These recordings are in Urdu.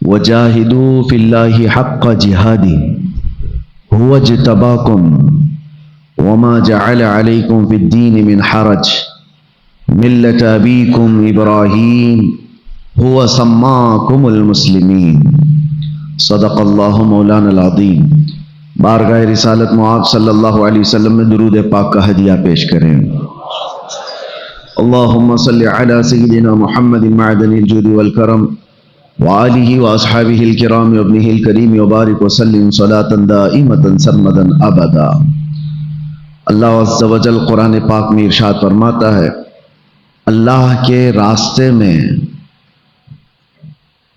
وجاہدوا فی اللہ حق جہادی هو اجتباکم وما جعل علیکم فی الدین من حرج ملت ابیکم ابراہیم هو سماکم المسلمین صدق اللہ مولانا العظیم۔ بارگاہ رسالت معاذ صلی اللہ علیہ وسلم میں درود پاک کا ہدیہ پیش کریں۔ اللہم صلی علی سیدنا محمد معدن الجود والکرم وآلہ واصحابہ الکرام وابنہ الکریم وبارک وسلم صلاة دائمتا سرمدا ابدا۔ اللہ عز و جل قرآن پاک میں ارشاد فرماتا ہے، اللہ کے راستے میں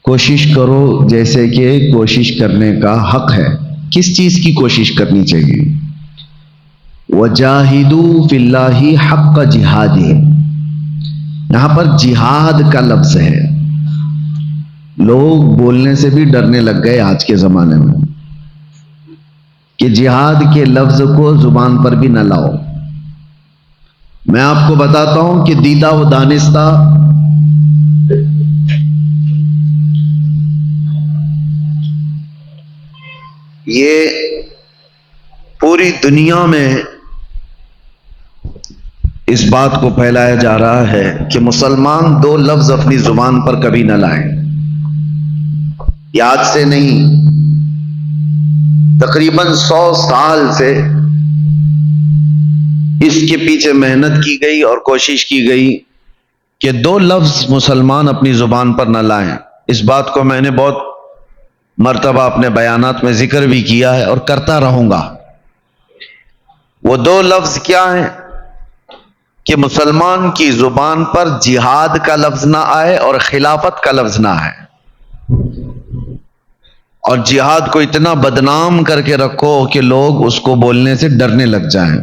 کوشش کرو جیسے کہ کوشش کرنے کا حق ہے۔ کس چیز کی کوشش کرنی چاہیے؟ وجاہدوا فی اللہ حق جہادہ، یہاں پر جہاد کا لفظ ہے۔ لوگ بولنے سے بھی ڈرنے لگ گئے آج کے زمانے میں کہ جہاد کے لفظ کو زبان پر بھی نہ لاؤ۔ میں آپ کو بتاتا ہوں کہ دیدہ و دانستہ یہ پوری دنیا میں اس بات کو پھیلایا جا رہا ہے کہ مسلمان دو لفظ اپنی زبان پر کبھی نہ لائیں۔ یہ آج سے نہیں، تقریباً 100 سال سے اس کے پیچھے محنت کی گئی اور کوشش کی گئی کہ دو لفظ مسلمان اپنی زبان پر نہ لائیں۔ اس بات کو میں نے بہت مرتبہ اپنے بیانات میں ذکر بھی کیا ہے اور کرتا رہوں گا۔ وہ دو لفظ کیا ہیں کہ مسلمان کی زبان پر جہاد کا لفظ نہ آئے اور خلافت کا لفظ نہ آئے، اور جہاد کو اتنا بدنام کر کے رکھو کہ لوگ اس کو بولنے سے ڈرنے لگ جائیں۔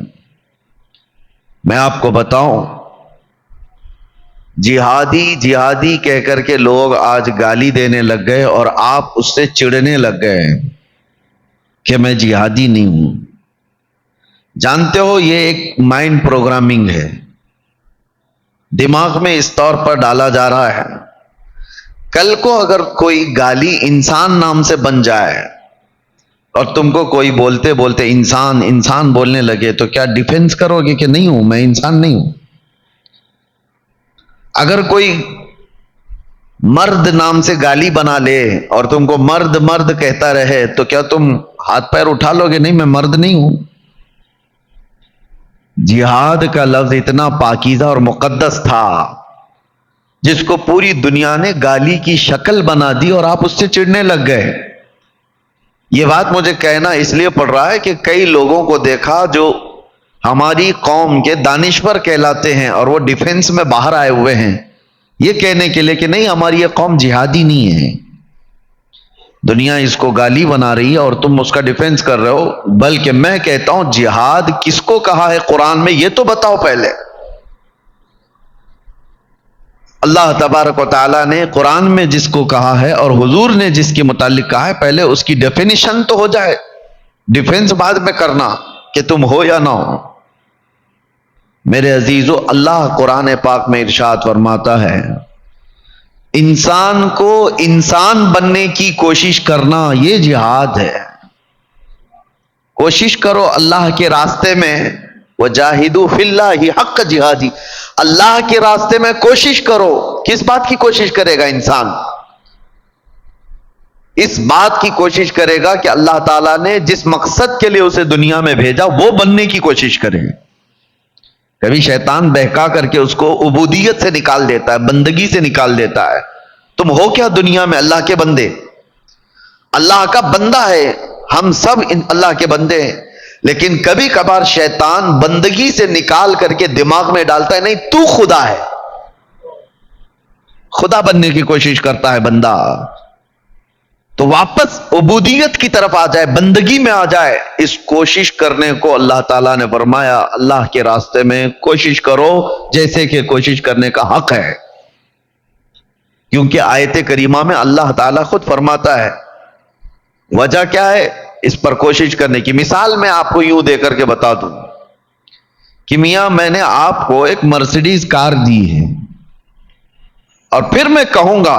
میں آپ کو بتاؤں، جہادی جہادی کہہ کر کے لوگ آج گالی دینے لگ گئے اور آپ اس سے چڑنے لگ گئے کہ میں جہادی نہیں ہوں۔ جانتے ہو یہ ایک مائنڈ پروگرامنگ ہے، دماغ میں اس طور پر ڈالا جا رہا ہے۔ کل کو اگر کوئی گالی انسان نام سے بن جائے اور تم کو کوئی بولتے بولتے انسان انسان بولنے لگے تو کیا ڈیفینس کرو گے کہ نہیں ہوں، میں انسان نہیں ہوں؟ اگر کوئی مرد نام سے گالی بنا لے اور تم کو مرد مرد کہتا رہے تو کیا تم ہاتھ پیر اٹھا لو گے نہیں میں مرد نہیں ہوں؟ جہاد کا لفظ اتنا پاکیزہ اور مقدس تھا جس کو پوری دنیا نے گالی کی شکل بنا دی اور آپ اس سے چڑنے لگ گئے۔ یہ بات مجھے کہنا اس لیے پڑ رہا ہے کہ کئی لوگوں کو دیکھا جو ہماری قوم کے دانشور کہلاتے ہیں اور وہ ڈیفنس میں باہر آئے ہوئے ہیں یہ کہنے کے لیے کہ نہیں ہماری یہ قوم جہادی نہیں ہے۔ دنیا اس کو گالی بنا رہی ہے اور تم اس کا ڈیفنس کر رہے ہو، بلکہ میں کہتا ہوں جہاد کس کو کہا ہے قرآن میں یہ تو بتاؤ پہلے۔ اللہ تبارک و تعالیٰ نے قرآن میں جس کو کہا ہے اور حضور نے جس کے متعلق کہا ہے پہلے اس کی ڈیفینیشن تو ہو جائے، ڈیفنس بعد میں کرنا کہ تم ہو یا نہ ہو۔ میرے عزیزو، اللہ قرآن پاک میں ارشاد فرماتا ہے انسان کو انسان بننے کی کوشش کرنا یہ جہاد ہے۔ کوشش کرو اللہ کے راستے میں، وجاہدوا فی اللہ حق جہادی، اللہ کے راستے میں کوشش کرو۔ کس بات کی کوشش کرے گا انسان؟ اس بات کی کوشش کرے گا کہ اللہ تعالیٰ نے جس مقصد کے لیے اسے دنیا میں بھیجا وہ بننے کی کوشش کرے۔ کبھی شیطان بہکا کر کے اس کو عبودیت سے نکال دیتا ہے، بندگی سے نکال دیتا ہے۔ تم ہو کیا دنیا میں؟ اللہ کے بندے، اللہ کا بندہ ہے، ہم سب اللہ کے بندے ہیں، لیکن کبھی کبھار شیطان بندگی سے نکال کر کے دماغ میں ڈالتا ہے نہیں تو خدا ہے، خدا بننے کی کوشش کرتا ہے بندہ، تو واپس عبودیت کی طرف آ جائے، بندگی میں آ جائے۔ اس کوشش کرنے کو اللہ تعالیٰ نے فرمایا اللہ کے راستے میں کوشش کرو جیسے کہ کوشش کرنے کا حق ہے، کیونکہ آیت کریمہ میں اللہ تعالیٰ خود فرماتا ہے۔ وجہ کیا ہے اس پر کوشش کرنے کی؟ مثال میں آپ کو یوں دے کر کے بتا دوں کہ میاں میں نے آپ کو ایک مرسیڈیز کار دی ہے اور پھر میں کہوں گا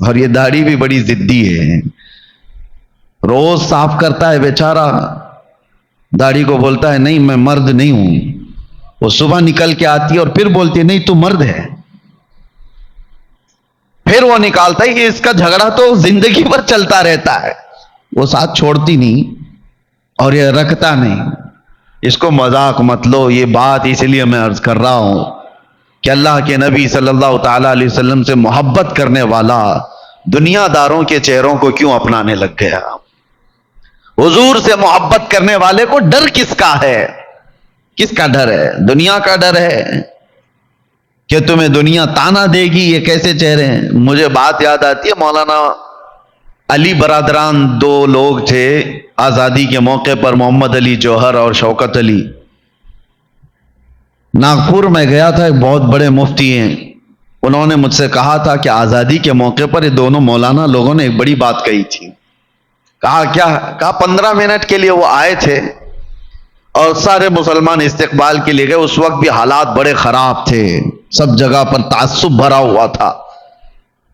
اور یہ داڑھی بھی بڑی ضدی ہے، روز صاف کرتا ہے بیچارہ، داڑھی کو بولتا ہے نہیں میں مرد نہیں ہوں، وہ صبح نکل کے آتی ہے اور پھر بولتی ہے نہیں تو مرد ہے، پھر وہ نکالتا ہے کہ اس کا جھگڑا تو زندگی بھر چلتا رہتا ہے، وہ ساتھ چھوڑتی نہیں اور یہ رکھتا نہیں۔ اس کو مذاق مت لو، یہ بات اس لیے میں عرض کر رہا ہوں کہ اللہ کے نبی صلی اللہ تعالی علیہ وسلم سے محبت کرنے والا دنیا داروں کے چہروں کو کیوں اپنانے لگ گیا؟ حضور سے محبت کرنے والے کو ڈر کس کا ہے؟ کس کا ڈر ہے؟ دنیا کا ڈر ہے کہ تمہیں دنیا تانا دے گی، یہ کیسے چہرے ہیں؟ مجھے بات یاد آتی ہے، مولانا علی برادران دو لوگ تھے آزادی کے موقع پر، محمد علی جوہر اور شوکت علی۔ ناگپور میں گیا تھا، ایک بہت بڑے مفتی ہیں، انہوں نے مجھ سے کہا تھا کہ آزادی کے موقع پر یہ دونوں مولانا لوگوں نے ایک بڑی بات کہی تھی۔ کہا کیا؟ کہا 15 منٹ کے لیے وہ آئے تھے اور سارے مسلمان استقبال کے لیے گئے، اس وقت بھی حالات بڑے خراب تھے، سب جگہ پر تعصب بھرا ہوا تھا،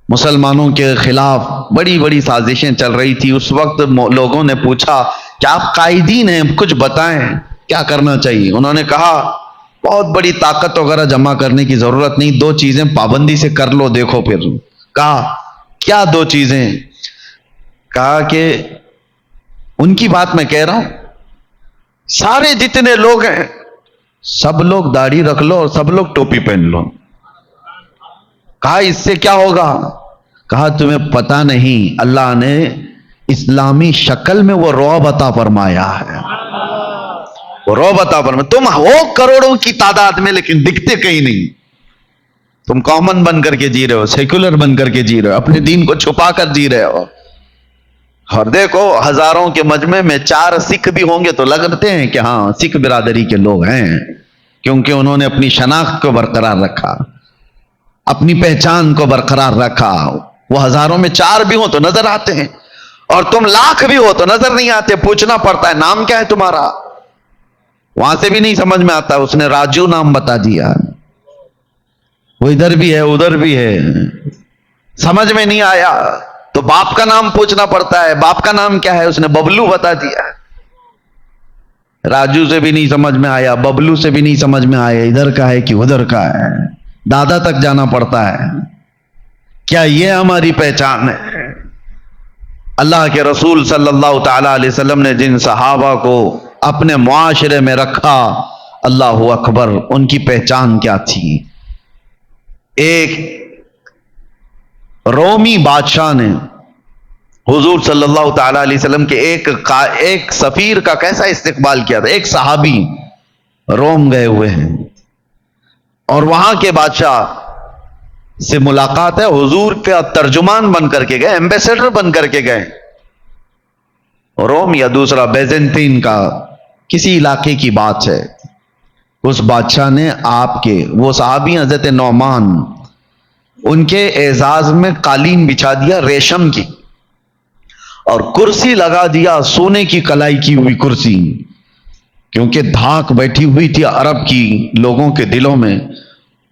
مسلمانوں کے خلاف بڑی بڑی سازشیں چل رہی تھی۔ اس وقت لوگوں نے پوچھا کہ آپ قائدین ہیں، کچھ بتائیں کیا کرنا چاہیے؟ انہوں نے کہا بہت بڑی طاقت وغیرہ جمع کرنے کی ضرورت نہیں، 2 چیزیں پابندی سے کر لو دیکھو پھر۔ کہا کیا 2 چیزیں؟ کہا کہ ان کی بات میں کہہ رہا ہوں، سارے جتنے لوگ ہیں سب لوگ داڑھی رکھ لو اور سب لوگ ٹوپی پہن لو۔ کہا اس سے کیا ہوگا؟ کہا تمہیں پتہ نہیں، اللہ نے اسلامی شکل میں وہ رعب عطا فرمایا ہے، وہ رعب عطا فرمایا۔ تم ہو کروڑوں کی تعداد میں لیکن دکھتے کہیں نہیں، تم کامن بن کر کے جی رہے ہو، سیکولر بن کر کے جی رہے ہو، اپنے دین کو چھپا کر جی رہے ہو۔ اور دیکھو ہزاروں کے مجمع میں 4 سکھ بھی ہوں گے تو لگتے ہیں کہ ہاں سکھ برادری کے لوگ ہیں، کیونکہ انہوں نے اپنی شناخت کو برقرار رکھا، اپنی پہچان کو برقرار رکھا۔ وہ ہزاروں میں 4 بھی ہوں تو نظر آتے ہیں، اور تم لاکھ بھی ہو تو نظر نہیں آتے، پوچھنا پڑتا ہے نام کیا ہے تمہارا، وہاں سے بھی نہیں سمجھ میں آتا، اس نے راجو نام بتا دیا، وہ ادھر بھی ہے ادھر بھی ہے، سمجھ میں نہیں آیا تو باپ کا نام پوچھنا پڑتا ہے، باپ کا نام کیا ہے، اس نے ببلو بتا دیا۔ راجو سے بھی نہیں سمجھ میں آیا، ببلو سے بھی نہیں سمجھ میں آیا، ادھر کا ہے کہ ادھر کا ہے، دادا تک جانا پڑتا ہے۔ کیا یہ ہماری پہچان ہے؟ اللہ کے رسول صلی اللہ تعالی علیہ وسلم نے جن صحابہ کو اپنے معاشرے میں رکھا، اللہ اکبر، ان کی پہچان کیا تھی؟ ایک رومی بادشاہ نے حضور صلی اللہ تعالی علیہ وسلم کے ایک سفیر کا کیسا استقبال کیا تھا۔ ایک صحابی روم گئے ہوئے ہیں اور وہاں کے بادشاہ سے ملاقات ہے، حضور کا ترجمان بن کر کے گئے، ایمبیسڈر بن کر کے گئے، روم یا دوسرا بیزنطین کا کسی علاقے کی بات ہے۔ اس بادشاہ نے آپ کے وہ صحابی حضرت نعمان، ان کے اعزاز میں قالین بچھا دیا ریشم کی، اور کرسی لگا دیا سونے کی کلائی کی ہوئی کرسی، کیونکہ دھاک بیٹھی ہوئی تھی عرب کی لوگوں کے دلوں میں،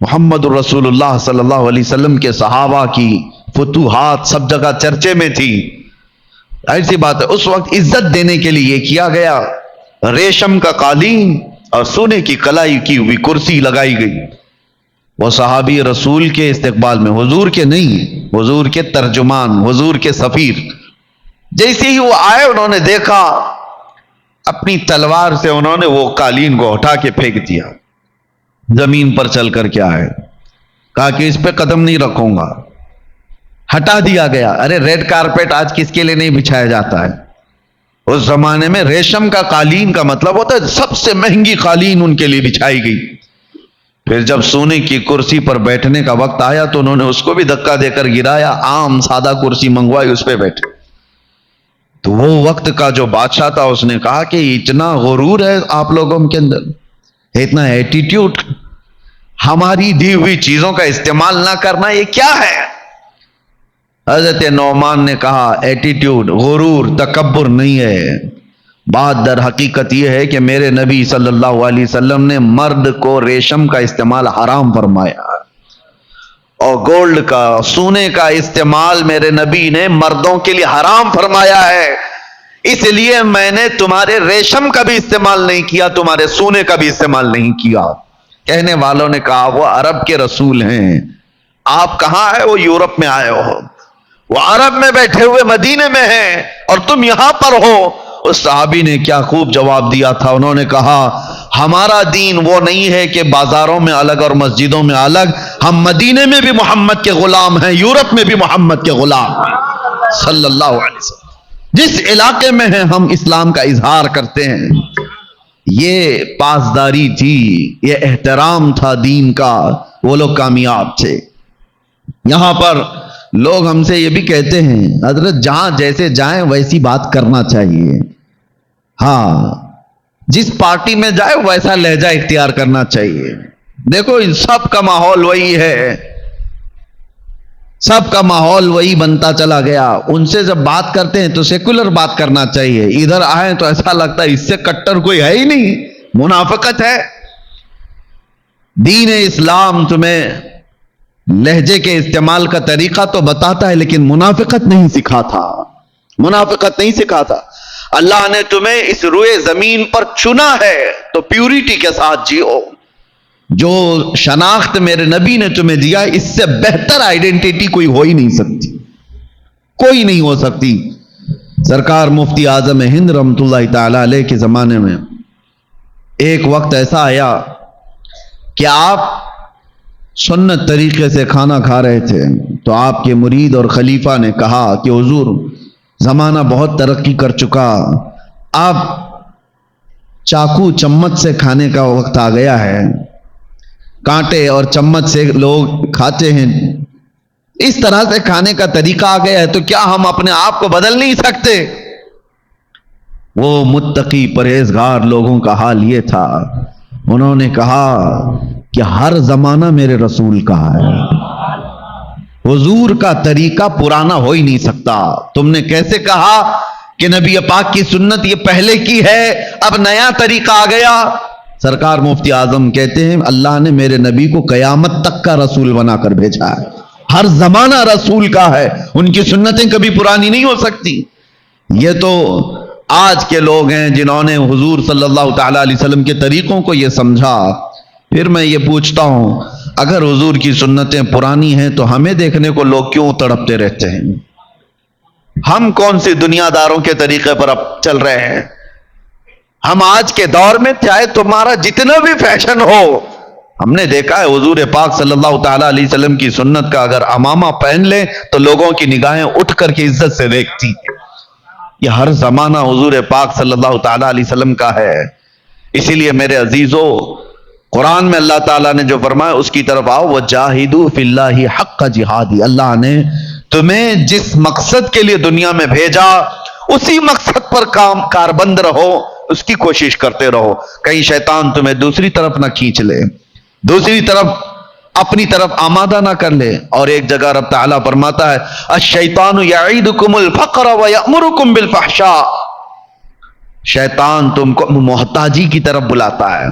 محمد رسول اللہ صلی اللہ علیہ وسلم کے صحابہ کی فتوحات سب جگہ چرچے میں تھی۔ ایسی بات ہے، اس وقت عزت دینے کے لیے یہ کیا گیا، ریشم کا قالین اور سونے کی کلائی کی ہوئی کرسی لگائی گئی۔ وہ صحابی رسول کے استقبال میں، حضور کے نہیں، حضور کے ترجمان، حضور کے سفیر، جیسے ہی وہ آئے انہوں نے دیکھا، اپنی تلوار سے انہوں نے وہ قالین کو اٹھا کے پھینک دیا، زمین پر چل کر کے آئے، کہا کہ اس پہ قدم نہیں رکھوں گا، ہٹا دیا گیا۔ ارے ریڈ کارپیٹ آج کس کے لیے نہیں بچھایا جاتا ہے؟ اس زمانے میں ریشم کا قالین کا مطلب ہوتا ہے سب سے مہنگی قالین ان کے لیے بچھائی گئی۔ پھر جب سونے کی کرسی پر بیٹھنے کا وقت آیا تو انہوں نے اس کو بھی دھکا دے کر گرایا، عام سادہ کرسی منگوائی، اس پہ بیٹھے۔ تو وہ وقت کا جو بادشاہ تھا اس نے کہا کہ اتنا غرور ہے آپ لوگوں کے اندر، اتنا ایٹیٹیوڈ، ہماری دی ہوئی چیزوں کا استعمال نہ کرنا، یہ کیا ہے؟ حضرت نعمان نے کہا ایٹیٹیوڈ، غرور، تکبر نہیں ہے، بات در حقیقت یہ ہے کہ میرے نبی صلی اللہ علیہ وسلم نے مرد کو ریشم کا استعمال حرام فرمایا، اور گولڈ کا، سونے کا استعمال میرے نبی نے مردوں کے لیے حرام فرمایا ہے، اس لیے میں نے تمہارے ریشم کا بھی استعمال نہیں کیا، تمہارے سونے کا بھی استعمال نہیں کیا۔ کہنے والوں نے کہا وہ عرب کے رسول ہیں، آپ کہاں ہے؟ وہ یورپ میں آئے ہو، وہ عرب میں بیٹھے ہوئے مدینے میں ہیں اور تم یہاں پر ہو۔ اس صحابی نے کیا خوب جواب دیا تھا، انہوں نے کہا ہمارا دین وہ نہیں ہے کہ بازاروں میں الگ اور مسجدوں میں الگ، ہم مدینے میں بھی محمد کے غلام ہیں، یورپ میں بھی محمد کے غلام ہیں صلی اللہ علیہ وسلم۔ جس علاقے میں ہیں ہم اسلام کا اظہار کرتے ہیں۔ یہ پاسداری تھی، یہ احترام تھا دین کا، وہ لوگ کامیاب تھے۔ یہاں پر لوگ ہم سے یہ بھی کہتے ہیں حضرت جہاں جیسے جائیں ویسی بات کرنا چاہیے، ہاں جس پارٹی میں جائے ویسا لہجہ اختیار کرنا چاہیے۔ دیکھو ان سب کا ماحول وہی ہے، سب کا ماحول وہی بنتا چلا گیا۔ ان سے جب بات کرتے ہیں تو سیکولر بات کرنا چاہیے، ادھر آئیں تو ایسا لگتا ہے اس سے کٹر کوئی ہے ہی نہیں، منافقت ہے۔ دین اسلام تمہیں لہجے کے استعمال کا طریقہ تو بتاتا ہے لیکن منافقت نہیں سکھاتا، منافقت نہیں سکھاتا۔ اللہ نے تمہیں اس روئے زمین پر چنا ہے تو پیوریٹی کے ساتھ جیو۔ جو شناخت میرے نبی نے تمہیں دیا اس سے بہتر آئیڈینٹیٹی کوئی ہو ہی نہیں سکتی، کوئی نہیں ہو سکتی۔ سرکار مفتی اعظم ہند رحمت اللہ تعالی علیہ کے زمانے میں ایک وقت ایسا آیا کہ آپ سنت طریقے سے کھانا کھا رہے تھے تو آپ کے مرید اور خلیفہ نے کہا کہ حضور زمانہ بہت ترقی کر چکا، اب چاقو چمچ سے کھانے کا وقت آ گیا ہے، کانٹے اور چمچ سے لوگ کھاتے ہیں، اس طرح سے کھانے کا طریقہ آ گیا ہے، تو کیا ہم اپنے آپ کو بدل نہیں سکتے؟ وہ متقی پرہیزگار لوگوں کا حال یہ تھا، انہوں نے کہا کہ ہر زمانہ میرے رسول کا ہے، حضور کا طریقہ پرانا ہو ہی نہیں سکتا۔ تم نے کیسے کہا کہ نبی پاک کی سنت یہ پہلے کی ہے، اب نیا طریقہ آ گیا؟ سرکار مفتی اعظم کہتے ہیں اللہ نے میرے نبی کو قیامت تک کا رسول بنا کر بھیجا ہے، ہر زمانہ رسول کا ہے، ان کی سنتیں کبھی پرانی نہیں ہو سکتی۔ یہ تو آج کے لوگ ہیں جنہوں نے حضور صلی اللہ تعالی علیہ وسلم کے طریقوں کو یہ سمجھا۔ پھر میں یہ پوچھتا ہوں اگر حضور کی سنتیں پرانی ہیں تو ہمیں دیکھنے کو لوگ کیوں تڑپتے رہتے ہیں؟ ہم کون سی دنیا داروں کے طریقے پر اب چل رہے ہیں؟ ہم آج کے دور میں چاہے تمہارا جتنا بھی فیشن ہو، ہم نے دیکھا ہے حضور پاک صلی اللہ تعالی علیہ وسلم کی سنت کا اگر عمامہ پہن لیں تو لوگوں کی نگاہیں اٹھ کر کے عزت سے دیکھتی ہیں۔ یہ ہر زمانہ حضور پاک صلی اللہ تعالی علیہ وسلم کا ہے۔ اسی لیے میرے عزیزو، قرآن میں اللہ تعالیٰ نے جو فرمایا اس کی طرف آؤ، وَجَاهِدُوا فِي اللَّهِ حَقَّ جِهَادِ۔ اللہ نے تمہیں جس مقصد کے لیے دنیا میں بھیجا اسی مقصد پر کاربند رہو، اس کی کوشش کرتے رہو، کہیں شیطان تمہیں دوسری طرف نہ کھینچ لے، دوسری طرف اپنی طرف آمادہ نہ کر لے۔ اور ایک جگہ رب تعالیٰ فرماتا ہے الشیطان یعیدکم الفقر ویأمرکم بالفحشاء، شیطان تم کو محتاجی کی طرف بلاتا ہے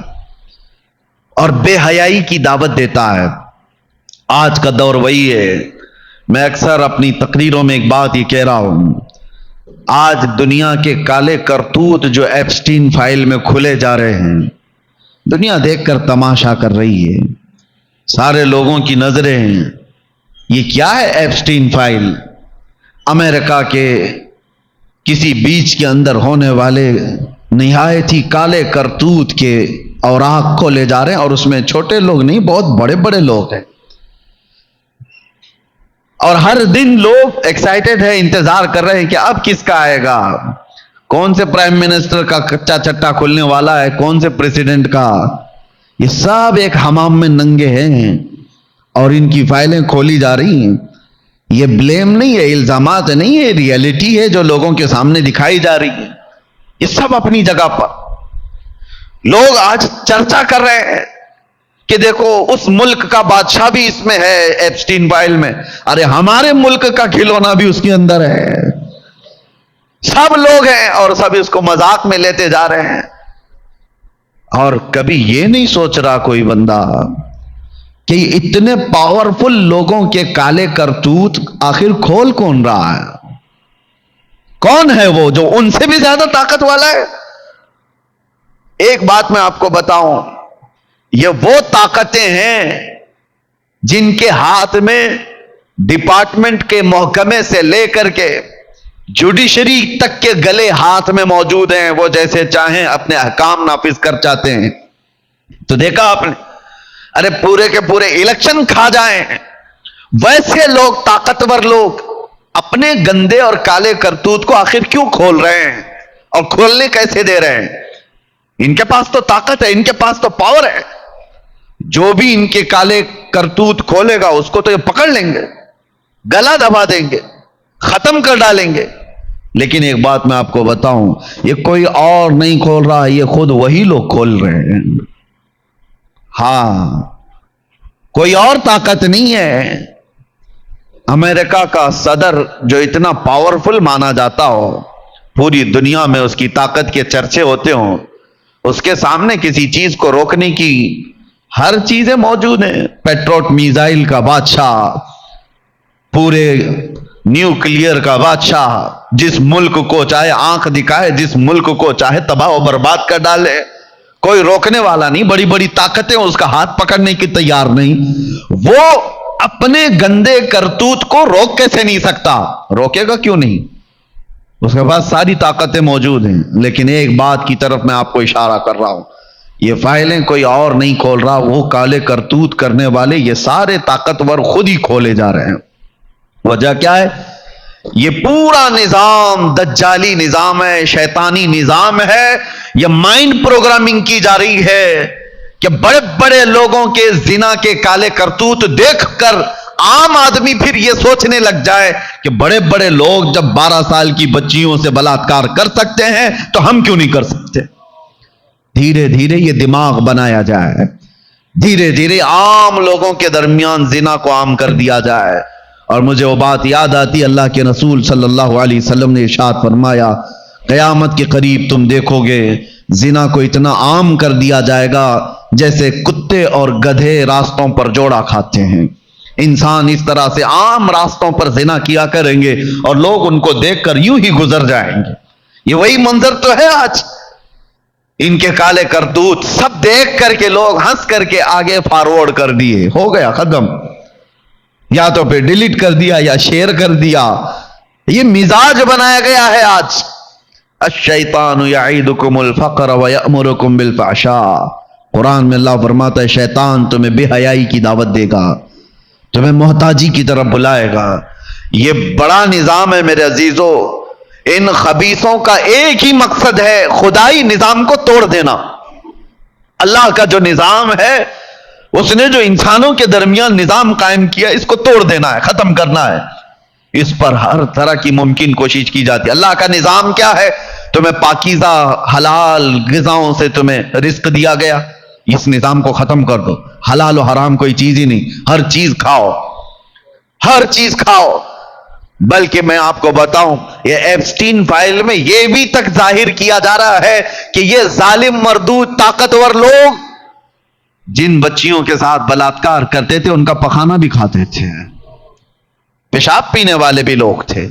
اور بے حیائی کی دعوت دیتا ہے۔ آج کا دور وہی ہے۔ میں اکثر اپنی تقریروں میں ایک بات یہ کہہ رہا ہوں، آج دنیا کے کالے کرتوت جو ایپسٹین فائل میں کھلے جا رہے ہیں، دنیا دیکھ کر تماشا کر رہی ہے، سارے لوگوں کی نظریں ہیں یہ کیا ہے ایپسٹین فائل؟ امریکہ کے کسی بیچ کے اندر ہونے والے نہایت ہی کالے کرتوت کے اوراق کو لے جا رہے ہیں، اور اس میں چھوٹے لوگ نہیں بہت بڑے بڑے لوگ ہیں، اور ہر دن لوگ ایکسائٹڈ ہیں، انتظار کر رہے ہیں کہ اب کس کا آئے گا، کون سے پرائم منسٹر کا کچا چٹا کھلنے والا ہے، کون سے پریزیڈنٹ کا۔ یہ سب ایک حمام میں ننگے ہیں اور ان کی فائلیں کھولی جا رہی ہیں۔ یہ بلیم نہیں ہے، الزامات نہیں ہے، ریئلٹی ہے جو لوگوں کے سامنے دکھائی جا رہی ہے۔ یہ سب اپنی جگہ پر لوگ آج چرچا کر رہے ہیں کہ دیکھو اس ملک کا بادشاہ بھی اس میں ہے ایپسٹین فائل میں، ارے ہمارے ملک کا کھلونا بھی اس کے اندر ہے۔ سب لوگ ہیں اور سب اس کو مذاق میں لیتے جا رہے ہیں، اور کبھی یہ نہیں سوچ رہا کوئی بندہ کہ اتنے پاورفل لوگوں کے کالے کرتوت آخر کھول کون رہا ہے؟ کون ہے وہ جو ان سے بھی زیادہ طاقت والا ہے؟ ایک بات میں آپ کو بتاؤں، یہ وہ طاقتیں ہیں جن کے ہاتھ میں ڈپارٹمنٹ کے محکمے سے لے کر کے جوڈیشری تک کے گلے ہاتھ میں موجود ہیں، وہ جیسے چاہیں اپنے احکام نافذ کر چاہتے ہیں۔ تو دیکھا آپ نے، ارے پورے کے پورے الیکشن کھا جائیں، ویسے لوگ، طاقتور لوگ اپنے گندے اور کالے کرتوت کو آخر کیوں کھول رہے ہیں اور کھولنے کیسے دے رہے ہیں؟ ان کے پاس تو طاقت ہے، ان کے پاس تو پاور ہے، جو بھی ان کے کالے کرتوت کھولے گا اس کو تو یہ پکڑ لیں گے، گلا دبا دیں گے، ختم کر ڈالیں گے۔ لیکن ایک بات میں آپ کو بتاؤں، یہ کوئی اور نہیں کھول رہا، یہ خود وہی لوگ کھول رہے ہیں۔ ہاں، کوئی اور طاقت نہیں ہے۔ امریکہ کا صدر جو اتنا پاورفل مانا جاتا ہو، پوری دنیا میں اس کی طاقت کے چرچے ہوتے ہوں، اس کے سامنے کسی چیز کو روکنے کی ہر چیزیں موجود ہیں۔ پیٹروٹ میزائل کا بادشاہ، پورے نیوکلیئر کا بادشاہ، جس ملک کو چاہے آنکھ دکھائے، جس ملک کو چاہے تباہ و برباد کر ڈالے، کوئی روکنے والا نہیں۔ بڑی بڑی طاقتیں اس کا ہاتھ پکڑنے کی تیار نہیں۔ وہ اپنے گندے کرتوت کو روک کیسے نہیں سکتا؟ روکے گا کیوں نہیں؟ اس کے پاس ساری طاقتیں موجود ہیں۔ لیکن ایک بات کی طرف میں آپ کو اشارہ کر رہا ہوں، یہ فائلیں کوئی اور نہیں کھول رہا، وہ کالے کرتوت کرنے والے یہ سارے طاقتور خود ہی کھولے جا رہے ہیں۔ وجہ کیا ہے؟ یہ پورا نظام دجالی نظام ہے، شیطانی نظام ہے۔ یہ مائنڈ پروگرامنگ کی جا رہی ہے کہ بڑے بڑے لوگوں کے زنا کے کالے کرتوت دیکھ کر عام آدمی پھر یہ سوچنے لگ جائے کہ بڑے بڑے لوگ جب 12 سال کی بچیوں سے بلاತ್ಕಾರ کر سکتے ہیں تو ہم کیوں نہیں کر سکتے؟ دھیرے دھیرے یہ دماغ بنایا جائے، دھیرے دھیرے عام لوگوں کے درمیان زنا کو عام کر دیا جائے۔ اور مجھے وہ بات یاد آتی، اللہ کے رسول صلی اللہ علیہ وسلم نے ارشاد فرمایا، قیامت کے قریب تم دیکھو گے زنا کو اتنا عام کر دیا جائے گا جیسے کتے اور گدھے راستوں پر جوڑا کھاتے ہیں۔ انسان اس طرح سے عام راستوں پر زنا کیا کریں گے اور لوگ ان کو دیکھ کر یوں ہی گزر جائیں گے۔ یہ وہی منظر تو ہے آج، ان کے کالے کرتوت سب دیکھ کر کے لوگ ہنس کر کے آگے فارورڈ کر دیے، ہو گیا ختم، یا تو پھر ڈیلیٹ کر دیا یا شیئر کر دیا۔ یہ مزاج بنایا گیا ہے آج۔ الشیطان یعیدکم الفقر ویأمرکم بالفحشاء، قرآن میں اللہ فرماتا ہے شیطان تمہیں بے حیائی کی دعوت دے گا، تمہیں محتاجی کی طرف بلائے گا۔ یہ بڑا نظام ہے میرے عزیزو۔ ان خبیثوں کا ایک ہی مقصد ہے، خدائی نظام کو توڑ دینا۔ اللہ کا جو نظام ہے، اس نے جو انسانوں کے درمیان نظام قائم کیا، اس کو توڑ دینا ہے، ختم کرنا ہے۔ اس پر ہر طرح کی ممکن کوشش کی جاتی ہے۔ اللہ کا نظام کیا ہے؟ تمہیں پاکیزہ حلال غذاؤں سے تمہیں رزق دیا گیا، اس نظام کو ختم کر دو۔ حلال و حرام کوئی چیز ہی نہیں، ہر چیز کھاؤ، ہر چیز کھاؤ۔ بلکہ میں آپ کو بتاؤں، یہ ایپسٹین فائل میں یہ بھی تک ظاہر کیا جا رہا ہے کہ یہ ظالم مردود طاقتور لوگ جن بچیوں کے ساتھ بلاತ್ಕಾರ کرتے تھے ان کا پخانہ بھی کھاتے تھے، پیشاب پینے والے بھی لوگ تھے۔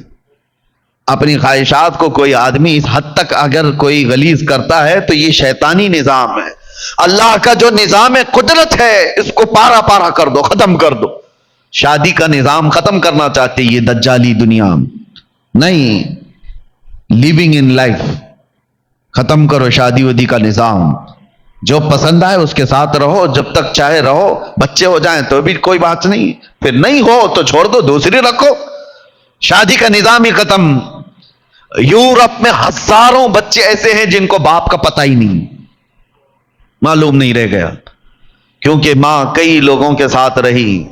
اپنی خواہشات کو کوئی آدمی اس حد تک اگر کوئی غلیظ کرتا ہے تو یہ شیطانی نظام ہے۔ اللہ کا جو نظام قدرت ہے اس کو پارا پارا کر دو، ختم کر دو۔ شادی کا نظام ختم کرنا چاہتے یہ دجالی دنیا، نہیں، لیونگ ان لائف ختم کرو، شادی ودی کا نظام۔ جو پسند آئے اس کے ساتھ رہو، جب تک چاہے رہو، بچے ہو جائیں تو بھی کوئی بات نہیں، پھر نہیں ہو تو چھوڑ دو، دوسری رکھو۔ شادی کا نظام ہی ختم۔ یورپ میں ہزاروں بچے ایسے ہیں جن کو باپ کا پتہ ہی نہیں، معلوم نہیں رہ گیا، کیونکہ ماں کئی لوگوں کے ساتھ رہی۔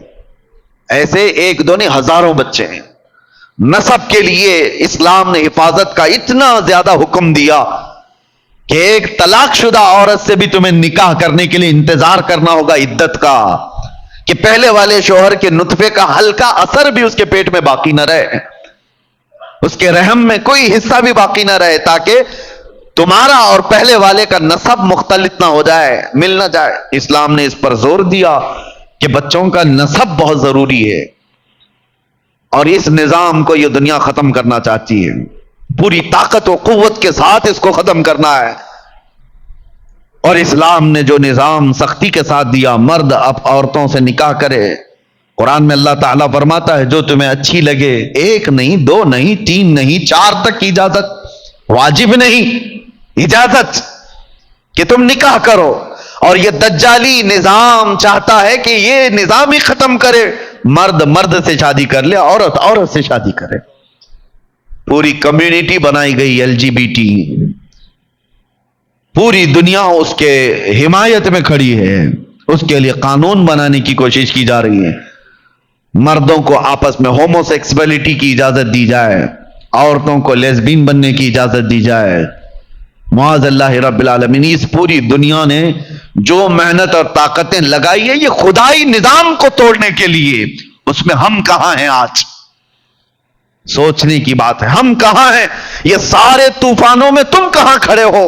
ایسے ایک دو نہیں، ہزاروں بچے ہیں۔ نسب کے لیے اسلام نے حفاظت کا اتنا زیادہ حکم دیا کہ ایک طلاق شدہ عورت سے بھی تمہیں نکاح کرنے کے لیے انتظار کرنا ہوگا عدت کا، کہ پہلے والے شوہر کے نطفے کا ہلکا اثر بھی اس کے پیٹ میں باقی نہ رہے، اس کے رحم میں کوئی حصہ بھی باقی نہ رہے، تاکہ تمہارا اور پہلے والے کا نسب مختلط نہ ہو جائے، مل نہ جائے۔ اسلام نے اس پر زور دیا کہ بچوں کا نسب بہت ضروری ہے، اور اس نظام کو یہ دنیا ختم کرنا چاہتی ہے، پوری طاقت و قوت کے ساتھ اس کو ختم کرنا ہے۔ اور اسلام نے جو نظام سختی کے ساتھ دیا، مرد اب عورتوں سے نکاح کرے، قرآن میں اللہ تعالیٰ فرماتا ہے جو تمہیں اچھی لگے، 1 نہیں 2 نہیں 3 نہیں 4 تک کی اجازت، واجب نہیں، اجازت کہ تم نکاح کرو۔ اور یہ دجالی نظام چاہتا ہے کہ یہ نظام ہی ختم کرے، مرد مرد سے شادی کر لے، عورت عورت سے شادی کرے۔ پوری کمیونٹی بنائی گئی LGBT، پوری دنیا اس کے حمایت میں کھڑی ہے، اس کے لیے قانون بنانے کی کوشش کی جا رہی ہے۔ مردوں کو آپس میں ہومو سیکسولیٹی کی اجازت دی جائے، عورتوں کو لیسبین بننے کی اجازت دی جائے۔ معاذ اللہ رب العالمین، اس پوری دنیا نے جو محنت اور طاقتیں لگائی ہے یہ خدائی نظام کو توڑنے کے لیے، اس میں ہم کہاں ہیں آج؟ سوچنے کی بات ہے، ہم کہاں ہیں؟ یہ سارے طوفانوں میں تم کہاں کھڑے ہو؟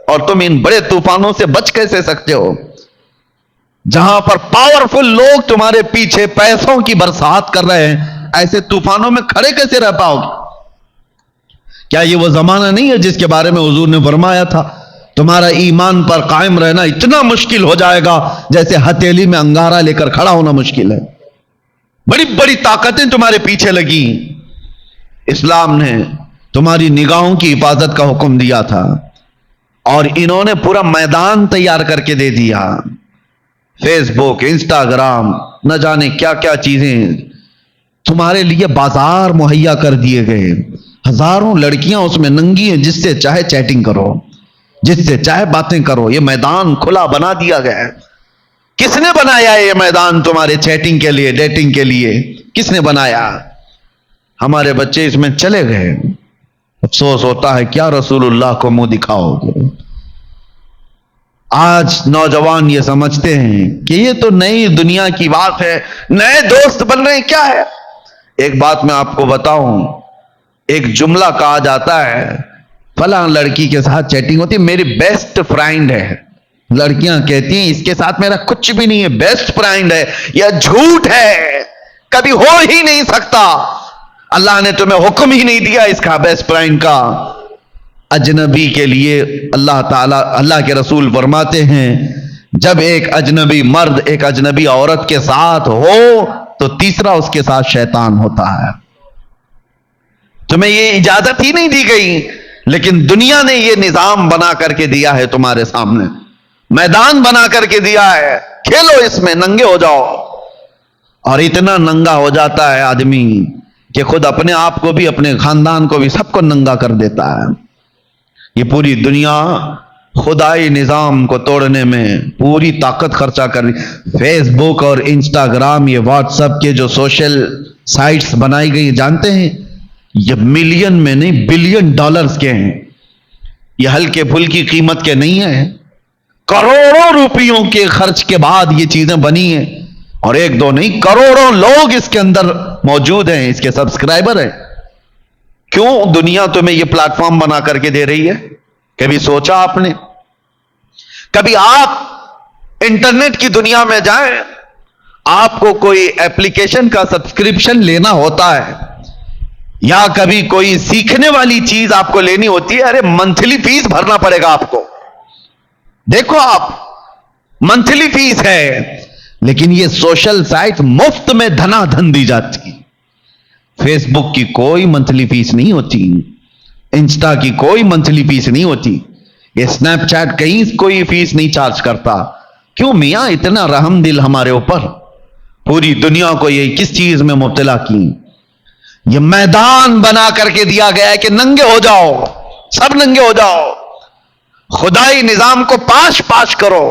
اور تم ان بڑے طوفانوں سے بچ کیسے سکتے ہو؟ جہاں پر پاورفل لوگ تمہارے پیچھے پیسوں کی برسات کر رہے ہیں، ایسے طوفانوں میں کھڑے کیسے رہ پاؤ گے؟ کیا یہ وہ زمانہ نہیں ہے جس کے بارے میں حضور نے فرمایا تھا تمہارا ایمان پر قائم رہنا اتنا مشکل ہو جائے گا جیسے ہتھیلی میں انگارہ لے کر کھڑا ہونا مشکل ہے؟ بڑی بڑی طاقتیں تمہارے پیچھے لگی، اسلام نے تمہاری نگاہوں کی حفاظت کا حکم دیا تھا، اور انہوں نے پورا میدان تیار کر کے دے دیا۔ فیس بک، انسٹاگرام، نہ جانے کیا کیا چیزیں تمہارے لیے بازار مہیا کر دیے گئے۔ ہزاروں لڑکیاں اس میں ننگی ہیں، جس سے چاہے چیٹنگ کرو، جس سے چاہے باتیں کرو، یہ میدان کھلا بنا دیا گیا ہے۔ کس نے بنایا یہ میدان تمہارے چیٹنگ کے لیے، ڈیٹنگ کے لیے؟ کس نے بنایا؟ ہمارے بچے اس میں چلے گئے۔ افسوس ہوتا ہے کیا رسول اللہ کو منہ دکھاؤ گے؟ آج نوجوان یہ سمجھتے ہیں کہ یہ تو نئی دنیا کی بات ہے، نئے دوست بن رہے ہیں، کیا ہے؟ ایک بات میں آپ کو بتاؤں، ایک جملہ کہا جاتا ہے فلاں لڑکی کے ساتھ چیٹنگ ہوتی ہے، میری بیسٹ فرینڈ ہے۔ لڑکیاں کہتی ہیں اس کے ساتھ میرا کچھ بھی نہیں ہے، بیسٹ فرینڈ ہے۔ یہ جھوٹ ہے، کبھی ہو ہی نہیں سکتا۔ اللہ نے تمہیں حکم ہی نہیں دیا اس کا، بیسٹ فرینڈ کا۔ اجنبی کے لیے اللہ تعالیٰ، اللہ کے رسول فرماتے ہیں جب ایک اجنبی مرد ایک اجنبی عورت کے ساتھ ہو تو تیسرا اس کے ساتھ شیطان ہوتا ہے۔ تمہیں یہ اجازت ہی نہیں دی گئی، لیکن دنیا نے یہ نظام بنا کر کے دیا ہے، تمہارے سامنے میدان بنا کر کے دیا ہے، کھیلو اس میں، ننگے ہو جاؤ۔ اور اتنا ننگا ہو جاتا ہے آدمی کہ خود اپنے آپ کو بھی، اپنے خاندان کو بھی، سب کو ننگا کر دیتا ہے۔ یہ پوری دنیا خدائی نظام کو توڑنے میں پوری طاقت خرچہ کر رہی۔ فیس بک اور انسٹاگرام، یہ واٹس ایپ کے جو سوشل سائٹس بنائی گئی، جانتے ہیں یہ ملین میں نہیں بلین ڈالرز کے ہیں، یہ ہلکے پھلکی قیمت کے نہیں ہیں، کروڑوں روپیوں کے خرچ کے بعد یہ چیزیں بنی ہیں، اور ایک دو نہیں کروڑوں لوگ اس کے اندر موجود ہیں، اس کے سبسکرائبر ہیں۔ کیوں دنیا تمہیں یہ پلیٹ فارم بنا کر کے دے رہی ہے؟ کبھی سوچا آپ نے؟ کبھی آپ انٹرنیٹ کی دنیا میں جائیں، آپ کو کوئی ایپلیکیشن کا سبسکرپشن لینا ہوتا ہے، یا کبھی کوئی سیکھنے والی چیز آپ کو لینی ہوتی ہے، ارے منتھلی فیس بھرنا پڑے گا آپ کو۔ دیکھو آپ، منتھلی فیس ہے، لیکن یہ سوشل سائٹ مفت میں دھنا دھن دی جاتی۔ فیس بک کی کوئی منتھلی فیس نہیں ہوتی، انسٹا کی کوئی منتھلی فیس نہیں ہوتی، یہ اسنیپ چیٹ کہیں کوئی فیس نہیں چارج کرتا۔ کیوں میاں اتنا رحم دل ہمارے اوپر؟ پوری دنیا کو یہ کس چیز میں مبتلا کی؟ یہ میدان بنا کر کے دیا گیا ہے کہ ننگے ہو جاؤ، سب ننگے ہو جاؤ، خدائی نظام کو پاش پاش کرو۔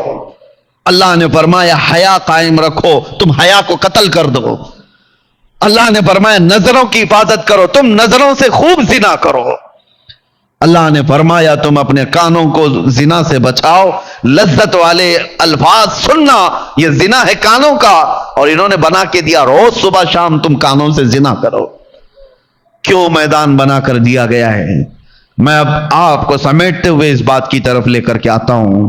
اللہ نے فرمایا حیا قائم رکھو، تم حیا کو قتل کر دو۔ اللہ نے فرمایا نظروں کی حفاظت کرو، تم نظروں سے خوب زنا کرو۔ اللہ نے فرمایا تم اپنے کانوں کو زنا سے بچاؤ، لذت والے الفاظ سننا یہ زنا ہے کانوں کا، اور انہوں نے بنا کے دیا روز صبح شام تم کانوں سے زنا کرو۔ کیوں میدان بنا کر دیا گیا ہے؟ میں اب آپ کو سمیٹتے ہوئے اس بات کی طرف لے کر کے آتا ہوں،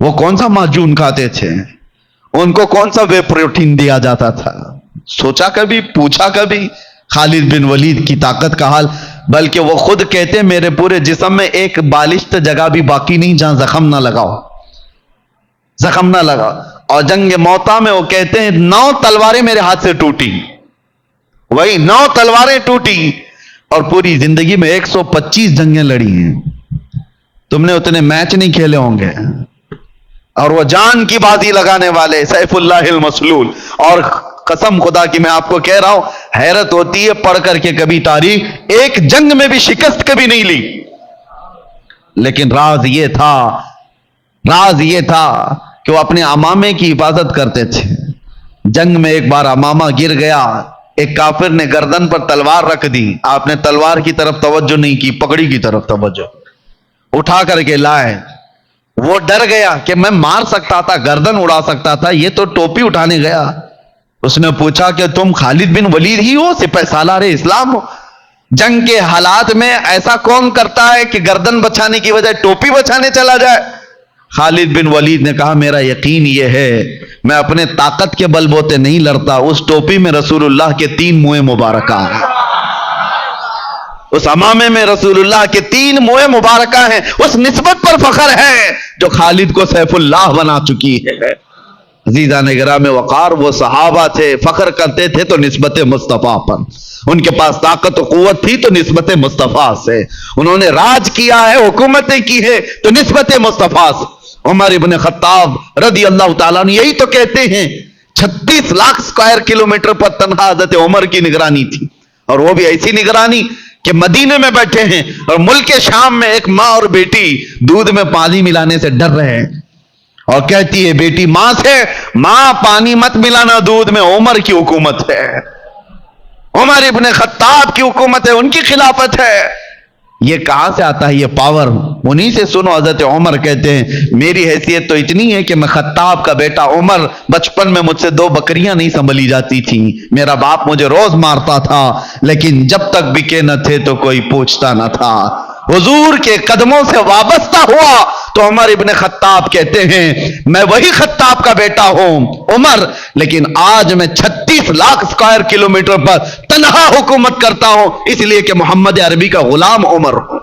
وہ کون سا معجون کھاتے تھے؟ ان کو کون سا وے پروٹین دیا جاتا تھا؟ سوچا کبھی؟ پوچھا کبھی خالد بن ولید کی طاقت کا حال؟ بلکہ وہ خود کہتے ہیں میرے پورے جسم میں ایک بالشت جگہ بھی باقی نہیں جہاں زخم نہ لگاؤ، زخم نہ لگا۔ اور جنگ موتا میں وہ کہتے ہیں 9 تلواریں میرے ہاتھ سے ٹوٹی، وہی 9 تلواریں ٹوٹی، اور پوری زندگی میں 125 جنگیں لڑی ہیں۔ تم نے اتنے میچ نہیں کھیلے ہوں گے، اور وہ جان کی بازی لگانے والے سیف اللہ المسلول۔ اور قسم خدا کی میں آپ کو کہہ رہا ہوں، حیرت ہوتی ہے پڑھ کر کے کبھی تاریخ، ایک جنگ میں بھی شکست کبھی نہیں لی، لیکن راز یہ تھا کہ وہ اپنے امامے کی حفاظت کرتے تھے۔ جنگ میں ایک بار امامہ گر گیا، ایک کافر نے گردن پر تلوار رکھ دی، آپ نے تلوار کی طرف توجہ نہیں کی، پگڑی کی طرف توجہ، اٹھا کر کے لائے۔ وہ ڈر گیا کہ میں مار سکتا تھا، گردن اڑا سکتا تھا، یہ تو ٹوپی اٹھانے گیا۔ اس نے پوچھا کہ تم خالد بن ولید ہی ہو، سپہ سالار اسلام ہو؟ جنگ کے حالات میں ایسا کون کرتا ہے کہ گردن بچانے کی وجہ ٹوپی بچانے چلا جائے؟ خالد بن ولید نے کہا میرا یقین یہ ہے میں اپنے طاقت کے بل بوتے نہیں لڑتا، اس ٹوپی میں رسول اللہ کے 3 منہ مبارکہ ہیں، اس امامے میں رسول اللہ کے 3 منہ مبارکہ ہیں، اس نسبت پر فخر ہے جو خالد کو سیف اللہ بنا چکی ہے۔ عزیزان گرامی وقار، وہ صحابہ تھے، فخر کرتے تھے تو نسبت مصطفیٰ پر، ان کے پاس طاقت و قوت تھی تو نسبت مصطفیٰ سے، انہوں نے راج کیا ہے، حکومتیں کی ہے تو نسبت مصطفیٰ سے۔ عمر ابن خطاب رضی اللہ تعالیٰ عنہ یہی تو کہتے ہیں 36 لاکھ اسکوائر کلومیٹر پر تنہا حضرت عمر کی نگرانی تھی، اور وہ بھی ایسی نگرانی کہ مدینے میں بیٹھے ہیں اور ملک شام میں ایک ماں اور بیٹی دودھ میں پانی ملانے سے ڈر رہے ہیں، اور کہتی ہے بیٹی ماں سے، ماں پانی مت ملانا دودھ میں، عمر کی حکومت ہے، عمر ابن خطاب کی حکومت ہے، ان کی خلافت ہے۔ یہ کہاں سے آتا ہے یہ پاور؟ انہی سے سنو۔ حضرت عمر کہتے ہیں میری حیثیت تو اتنی ہے کہ میں خطاب کا بیٹا عمر، بچپن میں مجھ سے 2 بکریاں نہیں سنبھلی جاتی تھی، میرا باپ مجھے روز مارتا تھا، لیکن جب تک بکے نہ تھے تو کوئی پوچھتا نہ تھا۔ حضور کے قدموں سے وابستہ ہوا تو عمر ابن خطاب کہتے ہیں میں وہی خطاب کا بیٹا ہوں عمر، لیکن آج میں 36 لاکھ اسکوائر کلومیٹر پر تنہا حکومت کرتا ہوں، اس لیے کہ محمد عربی کا غلام عمر ہوں۔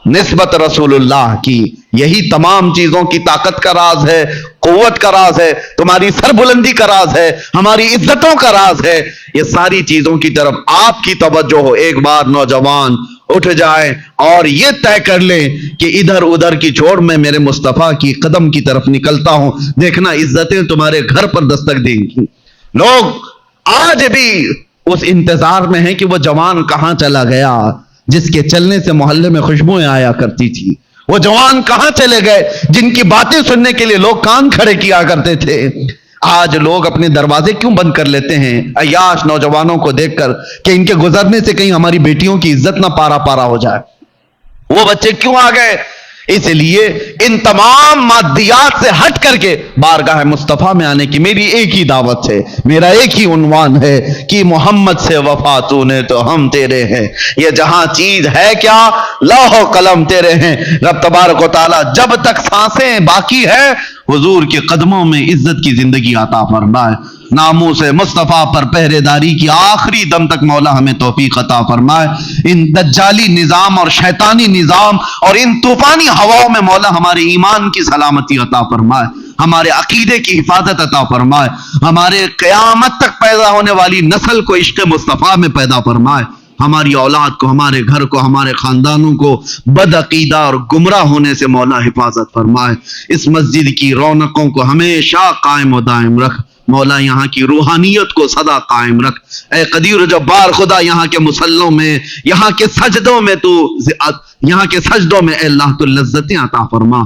نسبت رسول اللہ کی، یہی تمام چیزوں کی طاقت کا راز ہے، قوت کا راز ہے، تمہاری سربلندی کا راز ہے، ہماری عزتوں کا راز ہے۔ یہ ساری چیزوں کی طرف آپ کی توجہ ہو، ایک بار نوجوان اٹھ جائے اور یہ طے کر لیں کہ ادھر ادھر کی چھوڑ میں میرے مصطفیٰ کی قدم کی طرف نکلتا ہوں، دیکھنا عزتیں تمہارے گھر پر دستک دیں گی۔ لوگ آج بھی اس انتظار میں ہیں کہ وہ جوان کہاں چلا گیا جس کے چلنے سے محلے میں خوشبوئیں آیا کرتی تھی، وہ جوان کہاں چلے گئے جن کی باتیں سننے کے لیے لوگ کان کھڑے کیا کرتے تھے۔ آج لوگ اپنے دروازے کیوں بند کر لیتے ہیں عیاش نوجوانوں کو دیکھ کر کہ ان کے گزرنے سے کہیں ہماری بیٹیوں کی عزت نہ پارا پارا ہو جائے؟ وہ بچے کیوں آ گئے؟ اس لیے ان تمام مادیات سے ہٹ کر کے بارگاہ مصطفیٰ میں آنے کی میری ایک ہی دعوت ہے، میرا ایک ہی عنوان ہے کہ محمد سے وفا تو نے تو ہم تیرے ہیں، یہ جہاں چیز ہے کیا لوح و قلم تیرے ہیں۔ رب تبارک و تعالیٰ جب تک سانسیں باقی ہے حضور کے قدموں میں عزت کی زندگی عطا فرمائے، ناموس مصطفیٰ پر پہرے داری کی آخری دم تک مولا ہمیں توفیق عطا فرمائے، ان دجالی نظام اور شیطانی نظام اور ان طوفانی ہواؤں میں مولا ہمارے ایمان کی سلامتی عطا فرمائے، ہمارے عقیدے کی حفاظت عطا فرمائے، ہمارے قیامت تک پیدا ہونے والی نسل کو عشق مصطفیٰ میں پیدا فرمائے، ہماری اولاد کو، ہمارے گھر کو، ہمارے خاندانوں کو بد عقیدہ اور گمراہ ہونے سے مولا حفاظت فرمائے، اس مسجد کی رونقوں کو ہمیشہ قائم و دائم رکھ مولا، یہاں کی روحانیت کو سدا قائم رکھ، اے قدیر و جبار خدا، یہاں کے مصلوں میں، یہاں کے سجدوں میں اے اللہ تو لذتیں عطا فرما،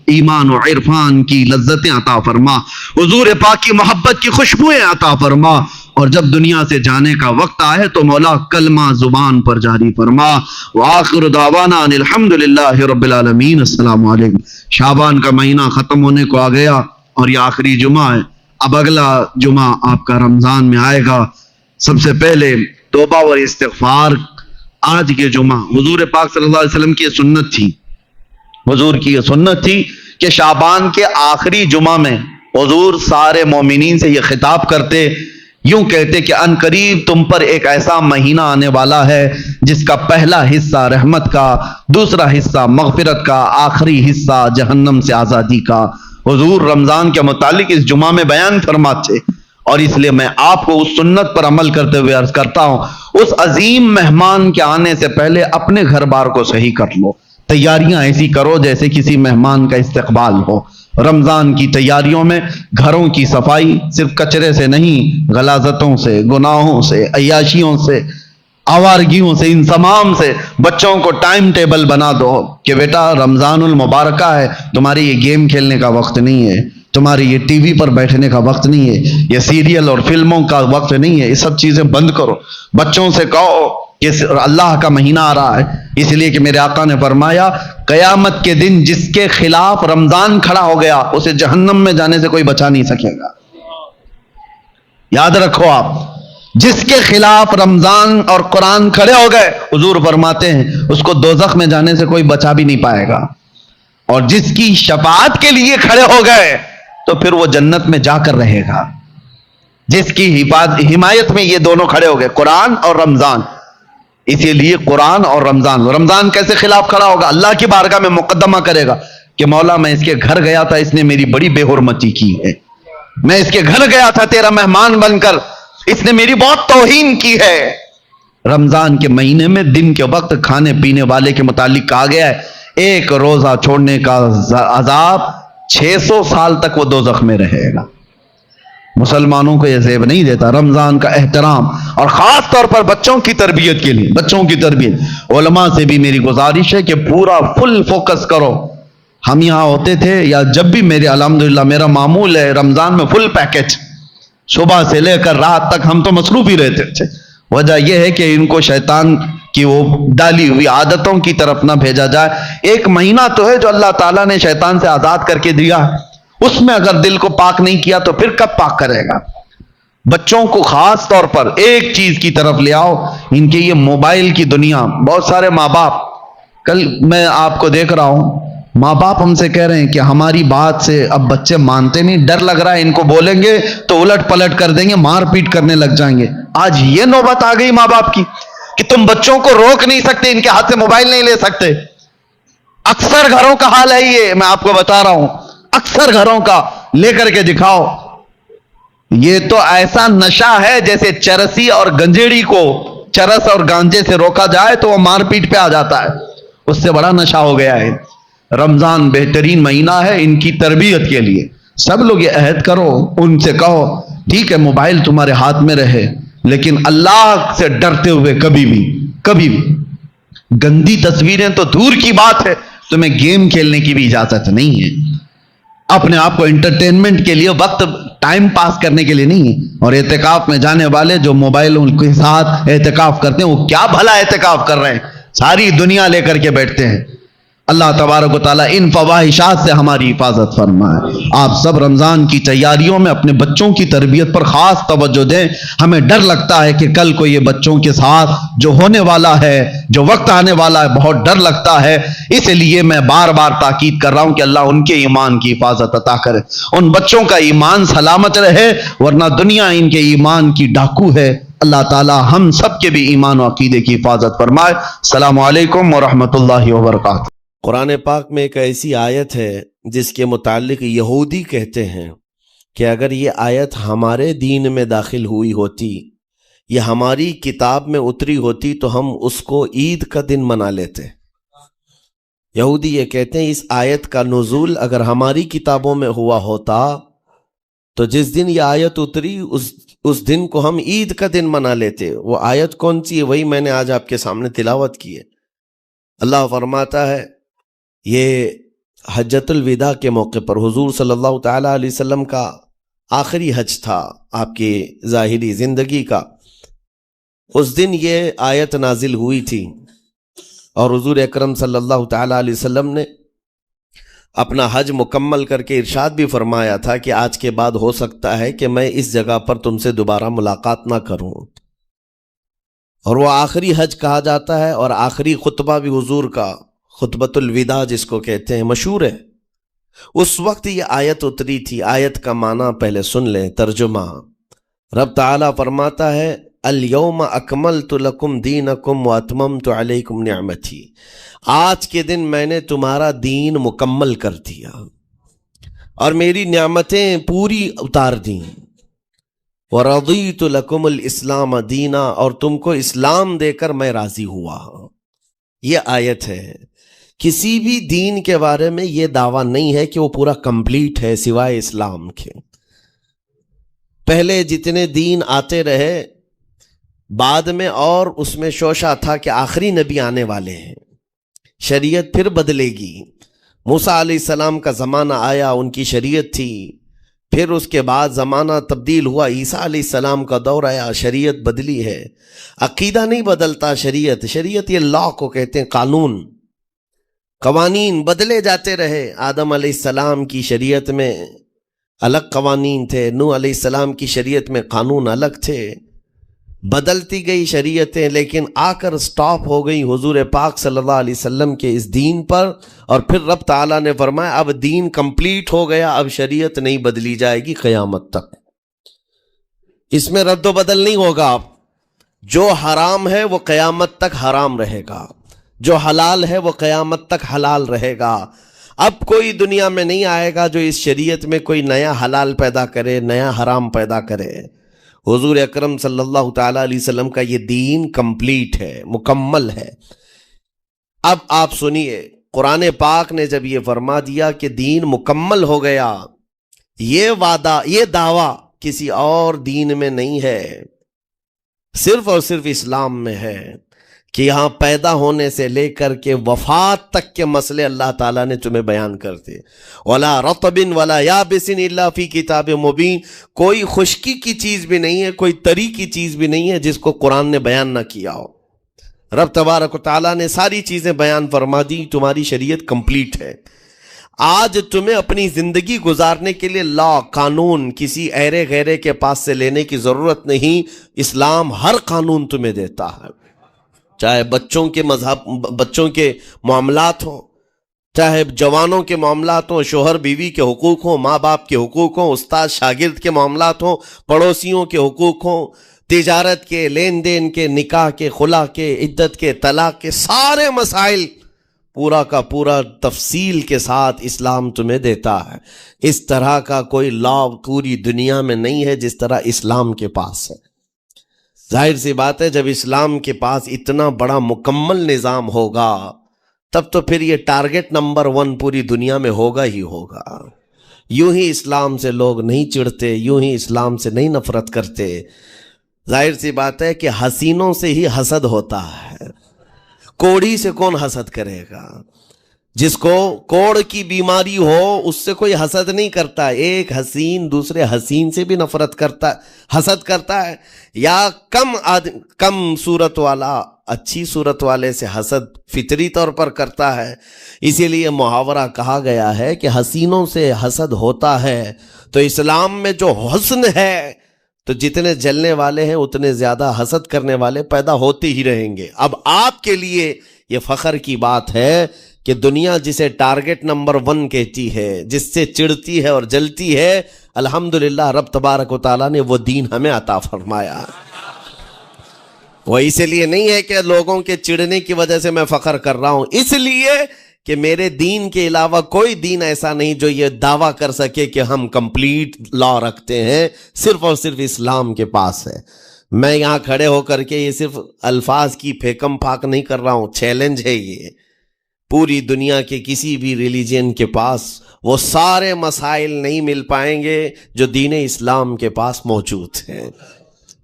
ایمان و عرفان کی لذتیں عطا فرما، حضور پاک کی محبت کی خوشبوئیں عطا فرما، اور جب دنیا سے جانے کا وقت آئے تو مولا کلمہ زبان پر جاری فرما۔ وآخر دعوانا ان الحمدللہ رب العالمین۔ السلام علیکم۔ شعبان کا مہینہ ختم ہونے کو آ گیا اور یہ آخری جمعہ ہے، اب اگلا جمعہ آپ کا رمضان میں آئے گا۔ سب سے پہلے توبہ اور استغفار۔ آج کے جمعہ حضور پاک صلی اللہ علیہ وسلم کی سنت تھی، حضور کی یہ سنت تھی کہ شعبان کے آخری جمعہ میں حضور سارے مومنین سے یہ خطاب کرتے، یوں کہتے کہ ان قریب تم پر ایک ایسا مہینہ آنے والا ہے جس کا پہلا حصہ رحمت کا، دوسرا حصہ مغفرت کا، آخری حصہ جہنم سے آزادی کا۔ حضور رمضان کے متعلق اس جمعہ میں بیان فرماتے، اور اس لیے میں آپ کو اس سنت پر عمل کرتے ہوئے عرض کرتا ہوں، اس عظیم مہمان کے آنے سے پہلے اپنے گھر بار کو صحیح کر لو، تیاریاں ایسی کرو جیسے کسی مہمان کا استقبال ہو۔ رمضان کی تیاریوں میں گھروں کی صفائی صرف کچرے سے نہیں، غلاظتوں سے، گناہوں سے، عیاشیوں سے، آوارگیوں سے، ان تمام سے بچوں کو ٹائم ٹیبل بنا دو کہ بیٹا رمضان المبارکہ ہے، تمہارے یہ گیم کھیلنے کا وقت نہیں ہے، تمہارے یہ ٹی وی پر بیٹھنے کا وقت نہیں ہے، یہ سیریل اور فلموں کا وقت نہیں ہے، یہ سب چیزیں بند کرو۔ بچوں سے کہو کہ اللہ کا مہینہ آ رہا ہے، اس لیے کہ میرے آقا نے فرمایا قیامت کے دن جس کے خلاف رمضان کھڑا ہو گیا اسے جہنم میں جانے سے کوئی بچا نہیں سکے گا۔ یاد رکھو آپ، جس کے خلاف رمضان اور قرآن کھڑے ہو گئے، حضور فرماتے ہیں اس کو دوزخ میں جانے سے کوئی بچا بھی نہیں پائے گا، اور جس کی شفاعت کے لیے کھڑے ہو گئے تو پھر وہ جنت میں جا کر رہے گا۔ جس کی حمایت میں یہ دونوں کھڑے ہو گئے، قرآن اور رمضان، اسی لیے قرآن اور رمضان۔ رمضان کیسے خلاف کھڑا ہوگا؟ اللہ کی بارگاہ میں مقدمہ کرے گا کہ مولا میں اس کے گھر گیا تھا، اس نے میری بڑی بے حرمتی کی ہے، میں اس کے گھر گیا تھا تیرا مہمان بن کر، اس نے میری بہت توہین کی ہے۔ رمضان کے مہینے میں دن کے وقت کھانے پینے والے کے متعلق کہا گیا ہے ایک روزہ چھوڑنے کا عذاب 600 سال تک وہ دوزخ میں رہے گا۔ مسلمانوں کو یہ زیب نہیں دیتا رمضان کا احترام، اور خاص طور پر بچوں کی تربیت کے لیے، بچوں کی تربیت علماء سے بھی میری گزارش ہے کہ پورا فل فوکس کرو۔ ہم یہاں ہوتے تھے یا جب بھی الحمدللہ میرا معمول ہے رمضان میں فل پیکج، صبح سے لے کر رات تک ہم تو مصروف ہی رہتے تھے۔ وجہ یہ ہے کہ ان کو شیطان کی وہ ڈالی ہوئی عادتوں کی طرف نہ بھیجا جائے۔ ایک مہینہ تو ہے جو اللہ تعالیٰ نے شیطان سے آزاد کر کے دیا، اس میں اگر دل کو پاک نہیں کیا تو پھر کب پاک کرے گا؟ بچوں کو خاص طور پر ایک چیز کی طرف لے آؤ، ان کے یہ موبائل کی دنیا، بہت سارے ماں باپ، کل میں آپ کو دیکھ رہا ہوں ماں باپ ہم سے کہہ رہے ہیں کہ ہماری بات سے اب بچے مانتے نہیں، ڈر لگ رہا ہے ان کو بولیں گے تو الٹ پلٹ کر دیں گے، مار پیٹ کرنے لگ جائیں گے۔ آج یہ نوبت آ گئی ماں باپ کی کہ تم بچوں کو روک نہیں سکتے، ان کے ہاتھ سے موبائل نہیں لے سکتے۔ اکثر گھروں کا حال ہے یہ، میں آپ کو بتا رہا ہوں، اکثر گھروں کا، لے کر کے دکھاؤ۔ یہ تو ایسا نشہ ہے جیسے چرسی اور گنجیڑی کو چرس اور گانجے سے روکا جائے تو وہ مار پیٹ پہ آ جاتا ہے، اس سے بڑا نشہ ہو گیا ہے۔ رمضان بہترین مہینہ ہے ان کی تربیت کے لیے، سب لوگ یہ عہد کرو، ان سے کہو ٹھیک ہے موبائل تمہارے ہاتھ میں رہے لیکن اللہ سے ڈرتے ہوئے کبھی بھی گندی تصویریں تو دور کی بات ہے، تمہیں گیم کھیلنے کی بھی اجازت نہیں ہے، اپنے آپ کو انٹرٹینمنٹ کے لیے، وقت ٹائم پاس کرنے کے لیے نہیں ہے۔ اور اعتکاف میں جانے والے جو موبائلوں کے ساتھ اعتکاف کرتے ہیں وہ کیا بھلا اعتکاف کر رہے ہیں، ساری دنیا لے کر کے بیٹھتے ہیں۔ اللہ تبارک و تعالیٰ ان فواحشات سے ہماری حفاظت فرمائے۔ آپ سب رمضان کی تیاریوں میں اپنے بچوں کی تربیت پر خاص توجہ دیں۔ ہمیں ڈر لگتا ہے کہ کل کو یہ بچوں کے ساتھ جو ہونے والا ہے، جو وقت آنے والا ہے، بہت ڈر لگتا ہے۔ اس لیے میں بار بار تاکید کر رہا ہوں کہ اللہ ان کے ایمان کی حفاظت عطا کرے، ان بچوں کا ایمان سلامت رہے، ورنہ دنیا ان کے ایمان کی ڈاکو ہے۔ اللہ تعالی ہم سب کے بھی ایمان و عقیدے کی حفاظت فرمائے۔ السلام علیکم ورحمۃ اللہ وبرکاتہ۔ قرآن پاک میں ایک ایسی آیت ہے جس کے متعلق یہودی کہتے ہیں کہ اگر یہ آیت ہمارے دین میں داخل ہوئی ہوتی یا ہماری کتاب میں اتری ہوتی تو ہم اس کو عید کا دن منا لیتے۔ یہودی یہ کہتے ہیں اس آیت کا نزول اگر ہماری کتابوں میں ہوا ہوتا تو جس دن یہ آیت اتری اس دن کو ہم عید کا دن منا لیتے۔ وہ آیت کون سی ہے؟ وہی میں نے آج آپ کے سامنے تلاوت کی ہے۔ اللہ فرماتا ہے، یہ حجۃ الوداع کے موقع پر حضور صلی اللہ تعالیٰ علیہ وسلم کا آخری حج تھا آپ کی ظاہری زندگی کا، اس دن یہ آیت نازل ہوئی تھی، اور حضور اکرم صلی اللہ تعالیٰ علیہ وسلم نے اپنا حج مکمل کر کے ارشاد بھی فرمایا تھا کہ آج کے بعد ہو سکتا ہے کہ میں اس جگہ پر تم سے دوبارہ ملاقات نہ کروں، اور وہ آخری حج کہا جاتا ہے، اور آخری خطبہ بھی حضور کا خطبۃ الوداع جس کو کہتے ہیں مشہور ہے۔ اس وقت یہ آیت اتری تھی. آیت کا معنی پہلے سن لیں, ترجمہ. رب تعالیٰ فرماتا ہے الیوم اکملت لکم دینکم واتممت علیکم نعمتی. آج کے دن میں نے تمہارا دین مکمل کر دیا اور میری نعمتیں پوری اتار دیں. وَرَضِيتُ لَكُمُ الْإِسْلَامَ دِينًا, اور تم کو اسلام دے کر میں راضی ہوا. یہ آیت ہے. کسی بھی دین کے بارے میں یہ دعویٰ نہیں ہے کہ وہ پورا کمپلیٹ ہے سوائے اسلام کے. پہلے جتنے دین آتے رہے بعد میں اور اس میں شوشہ تھا کہ آخری نبی آنے والے ہیں, شریعت پھر بدلے گی. موسیٰ علیہ السلام کا زمانہ آیا, ان کی شریعت تھی. پھر اس کے بعد زمانہ تبدیل ہوا, عیسیٰ علیہ السلام کا دور آیا, شریعت بدلی ہے. عقیدہ نہیں بدلتا, شریعت یہ لا کو کہتے ہیں, قانون, قوانین بدلے جاتے رہے. آدم علیہ السلام کی شریعت میں الگ قوانین تھے, نوح علیہ السلام کی شریعت میں قانون الگ تھے. بدلتی گئی شریعتیں, لیکن آ کر سٹاپ ہو گئی حضور پاک صلی اللہ علیہ وسلم کے اس دین پر. اور پھر رب تعالیٰ نے فرمایا اب دین کمپلیٹ ہو گیا, اب شریعت نہیں بدلی جائے گی قیامت تک. اس میں رد و بدل نہیں ہوگا. جو حرام ہے وہ قیامت تک حرام رہے گا, جو حلال ہے وہ قیامت تک حلال رہے گا. اب کوئی دنیا میں نہیں آئے گا جو اس شریعت میں کوئی نیا حلال پیدا کرے, نیا حرام پیدا کرے. حضور اکرم صلی اللہ تعالیٰ علیہ وسلم کا یہ دین کمپلیٹ ہے, مکمل ہے. اب آپ سنیے, قرآن پاک نے جب یہ فرما دیا کہ دین مکمل ہو گیا, یہ وعدہ, یہ دعویٰ کسی اور دین میں نہیں ہے, صرف اور صرف اسلام میں ہے کہ یہاں پیدا ہونے سے لے کر کے وفات تک کے مسئلے اللہ تعالیٰ نے تمہیں بیان کر دیے. وَلَا رَطْبٍ وَلَا يَابِسٍ إِلَّا فِي كِتَابٍ مُبِينٍ. کوئی خشکی کی چیز بھی نہیں ہے, کوئی تری کی چیز بھی نہیں ہے جس کو قرآن نے بیان نہ کیا ہو. رب تبارک و تعالیٰ نے ساری چیزیں بیان فرما دی, تمہاری شریعت کمپلیٹ ہے. آج تمہیں اپنی زندگی گزارنے کے لیے لا, قانون کسی ایرے غیرے کے پاس سے لینے کی ضرورت نہیں. اسلام ہر قانون تمہیں دیتا ہے, چاہے بچوں کے مذہب, بچوں کے معاملات ہوں, چاہے جوانوں کے معاملات ہوں, شوہر بیوی کے حقوق ہوں, ماں باپ کے حقوق ہوں, استاد شاگرد کے معاملات ہوں, پڑوسیوں کے حقوق ہوں, تجارت کے, لین دین کے, نکاح کے, خلا کے, عدت کے, طلاق کے, سارے مسائل پورا کا پورا تفصیل کے ساتھ اسلام تمہیں دیتا ہے. اس طرح کا کوئی لا پوری دنیا میں نہیں ہے جس طرح اسلام کے پاس ہے. ظاہر سی بات ہے, جب اسلام کے پاس اتنا بڑا مکمل نظام ہوگا تب تو پھر یہ ٹارگٹ نمبر 1 پوری دنیا میں ہوگا ہی ہوگا. یوں ہی اسلام سے لوگ نہیں چڑھتے, یوں ہی اسلام سے نہیں نفرت کرتے. ظاہر سی بات ہے کہ حسینوں سے ہی حسد ہوتا ہے, کوڑی سے کون حسد کرے گا؟ جس کو کوڑ کی بیماری ہو اس سے کوئی حسد نہیں کرتا. ایک حسین دوسرے حسین سے بھی نفرت کرتا, حسد کرتا ہے. یا کم صورت والا اچھی صورت والے سے حسد فطری طور پر کرتا ہے. اسی لیے محاورہ کہا گیا ہے کہ حسینوں سے حسد ہوتا ہے. تو اسلام میں جو حسن ہے تو جتنے جلنے والے ہیں اتنے زیادہ حسد کرنے والے پیدا ہوتے ہی رہیں گے. اب آپ کے لیے یہ فخر کی بات ہے کہ دنیا جسے ٹارگٹ نمبر 1 کہتی ہے, جس سے چڑھتی ہے اور جلتی ہے, الحمدللہ رب تبارک و تعالیٰ نے وہ دین ہمیں عطا فرمایا. وہ اس لیے نہیں ہے کہ لوگوں کے چڑھنے کی وجہ سے میں فخر کر رہا ہوں, اس لیے کہ میرے دین کے علاوہ کوئی دین ایسا نہیں جو یہ دعویٰ کر سکے کہ ہم کمپلیٹ لا رکھتے ہیں. صرف اور صرف اسلام کے پاس ہے. میں یہاں کھڑے ہو کر کے یہ صرف الفاظ کی پھیکم پھاک نہیں کر رہا ہوں, چیلنج ہے یہ. پوری دنیا کے کسی بھی ریلیجن کے پاس وہ سارے مسائل نہیں مل پائیں گے جو دین اسلام کے پاس موجود ہیں.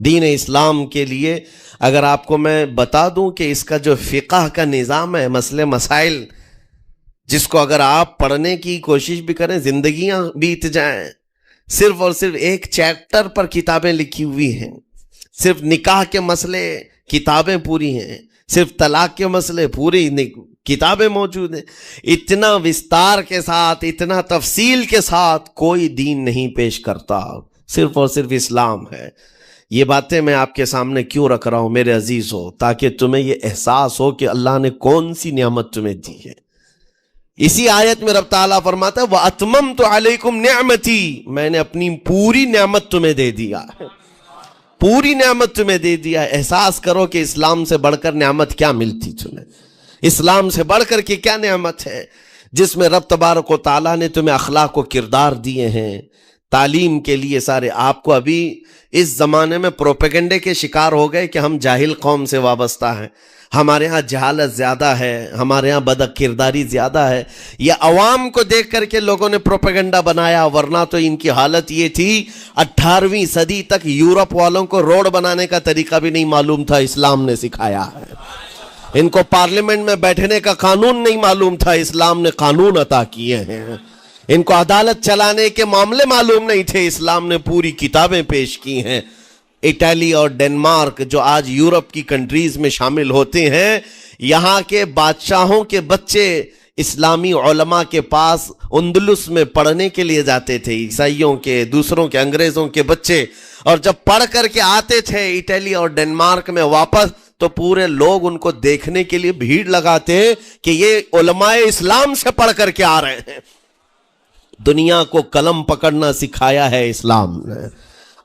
دین اسلام کے لیے اگر آپ کو میں بتا دوں کہ اس کا جو فقہ کا نظام ہے, مسئلے مسائل, جس کو اگر آپ پڑھنے کی کوشش بھی کریں زندگیاں بیت جائیں. صرف اور صرف ایک چیپٹر پر کتابیں لکھی ہوئی ہیں. صرف نکاح کے مسئلے کتابیں پوری ہیں, صرف طلاق کے مسئلے پوری کتابیں موجود ہیں. اتنا وستار کے ساتھ, اتنا تفصیل کے ساتھ کوئی دین نہیں پیش کرتا, صرف اور صرف اسلام ہے. یہ باتیں میں آپ کے سامنے کیوں رکھ رہا ہوں میرے عزیز ہو, تاکہ تمہیں یہ احساس ہو کہ اللہ نے کون سی نعمت تمہیں دی ہے. اسی آیت میں رب تعالیٰ فرماتا ہے وَأَتْمَمْتُ عَلَيْكُمْ نِعْمَتِي، میں نے اپنی پوری نعمت تمہیں دے دیا، پوری نعمت تمہیں دے دیا۔ احساس کرو کہ اسلام سے بڑھ کر نعمت کیا ملتی تمہیں، اسلام سے بڑھ کر کے کیا نعمت ہے، جس میں رب تبارک و تعالیٰ نے تمہیں اخلاق و کردار دیے ہیں، تعلیم کے لیے سارے۔ آپ کو ابھی اس زمانے میں پروپیگنڈے کے شکار ہو گئے کہ ہم جاہل قوم سے وابستہ ہیں، ہمارے ہاں جہالت زیادہ ہے، ہمارے ہاں بد کرداری زیادہ ہے۔ یہ عوام کو دیکھ کر کے لوگوں نے پروپیگنڈا بنایا، ورنہ تو ان کی حالت یہ تھی 18ویں صدی تک یورپ والوں کو روڈ بنانے کا طریقہ بھی نہیں معلوم تھا، اسلام نے سکھایا ہے۔ ان کو پارلیمنٹ میں بیٹھنے کا قانون نہیں معلوم تھا، اسلام نے قانون عطا کیے ہیں۔ ان کو عدالت چلانے کے معاملے معلوم نہیں تھے، اسلام نے پوری کتابیں پیش کی ہیں۔ اٹلی اور ڈنمارک جو آج یورپ کی کنٹریز میں شامل ہوتے ہیں، یہاں کے بادشاہوں کے بچے اسلامی علماء کے پاس اندلس میں پڑھنے کے لیے جاتے تھے، عیسائیوں کے، دوسروں کے، انگریزوں کے بچے، اور جب پڑھ کر کے آتے تھے اٹلی اور ڈنمارک میں واپس، تو پورے لوگ ان کو دیکھنے کے لیے بھیڑ لگاتے کہ یہ علماء اسلام سے پڑھ کر کے آ رہے ہیں۔ دنیا کو قلم پکڑنا سکھایا ہے اسلام نے۔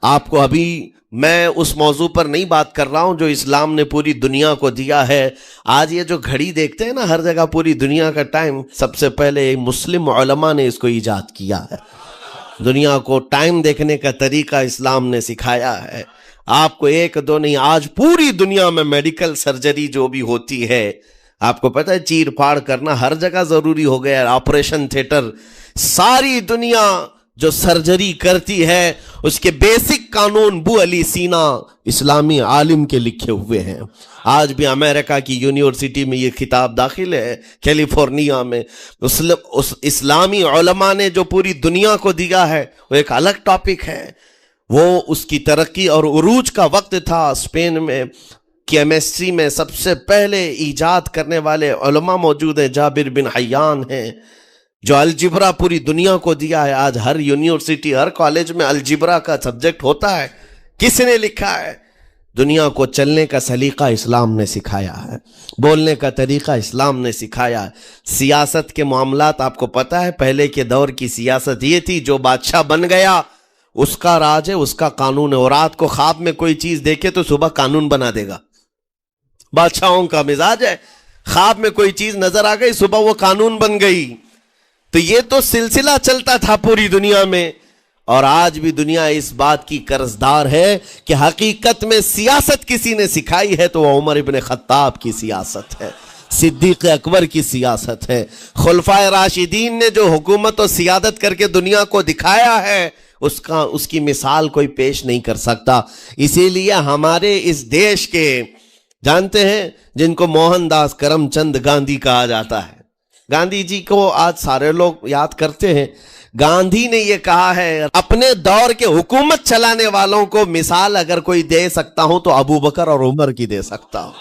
آپ کو ابھی میں اس موضوع پر نہیں بات کر رہا ہوں جو اسلام نے پوری دنیا کو دیا ہے۔ آج یہ جو گھڑی دیکھتے ہیں نا ہر جگہ پوری دنیا کا ٹائم، سب سے پہلے مسلم علماء نے اس کو ایجاد کیا ہے۔ دنیا کو ٹائم دیکھنے کا طریقہ اسلام نے سکھایا ہے۔ آپ کو ایک دو نہیں، آج پوری دنیا میں میڈیکل سرجری جو بھی ہوتی ہے، آپ کو پتہ ہے چیر پھاڑ کرنا ہر جگہ ضروری ہو گیا ہے، آپریشن تھیٹر، ساری دنیا جو سرجری کرتی ہے اس کے بیسک قانون بو علی سینا اسلامی عالم کے لکھے ہوئے ہیں۔ آج بھی امریکہ کی یونیورسٹی میں یہ کتاب داخل ہے، کیلیفورنیا میں۔ اس اسلامی علماء نے جو پوری دنیا کو دیا ہے وہ ایک الگ ٹاپک ہے۔ وہ اس کی ترقی اور عروج کا وقت تھا۔ اسپین میں کیمسٹری میں سب سے پہلے ایجاد کرنے والے علماء موجود ہیں، جابر بن حیان ہیں، جو الجبرا پوری دنیا کو دیا ہے۔ آج ہر یونیورسٹی، ہر کالج میں الجبرا کا سبجیکٹ ہوتا ہے۔ کس نے لکھا ہے؟ دنیا کو چلنے کا سلیقہ اسلام نے سکھایا ہے، بولنے کا طریقہ اسلام نے سکھایا ہے۔ سیاست کے معاملات آپ کو پتہ ہے، پہلے کے دور کی سیاست یہ تھی، جو بادشاہ بن گیا اس کا راج ہے، اس کا قانون ہے۔ اور رات کو خواب میں کوئی چیز دیکھے تو صبح قانون بنا دے گا۔ بادشاہوں کا مزاج ہے، خواب میں کوئی چیز نظر آ گئی، صبح وہ قانون بن گئی۔ تو یہ تو سلسلہ چلتا تھا پوری دنیا میں، اور آج بھی دنیا اس بات کی قرضدار ہے کہ حقیقت میں سیاست کسی نے سکھائی ہے تو وہ عمر ابن خطاب کی سیاست ہے، صدیق اکبر کی سیاست ہے۔ خلفائے راشدین نے جو حکومت و سیادت کر کے دنیا کو دکھایا ہے، اس کی مثال کوئی پیش نہیں کر سکتا۔ اسی لیے ہمارے اس دیش کے جانتے ہیں جن کو موہن داس کرم چند گاندھی کہا جاتا ہے، گاندھی جی کو آج سارے لوگ یاد کرتے ہیں۔ گاندھی نے یہ کہا ہے، اپنے دور کے حکومت چلانے والوں کو مثال اگر کوئی دے سکتا ہوں تو ابو بکر اور عمر کی دے سکتا ہوں،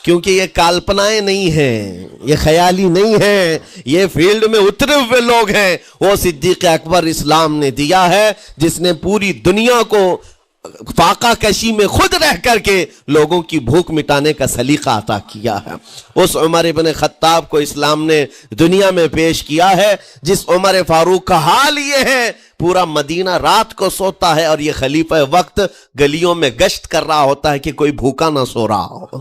کیونکہ یہ کالپنائیں نہیں ہیں، یہ خیالی نہیں ہیں، یہ فیلڈ میں اترے ہوئے لوگ ہیں۔ وہ صدیق اکبر اسلام نے دیا ہے، جس نے پوری دنیا کو فاقہ کشی میں خود رہ کر کے لوگوں کی بھوک مٹانے کا سلیقہ عطا کیا ہے۔ اس عمر ابن خطاب کو اسلام نے دنیا میں پیش کیا ہے، جس عمر فاروق کا حال یہ ہے، پورا مدینہ رات کو سوتا ہے اور یہ خلیفہ وقت گلیوں میں گشت کر رہا ہوتا ہے کہ کوئی بھوکا نہ سو رہا ہو۔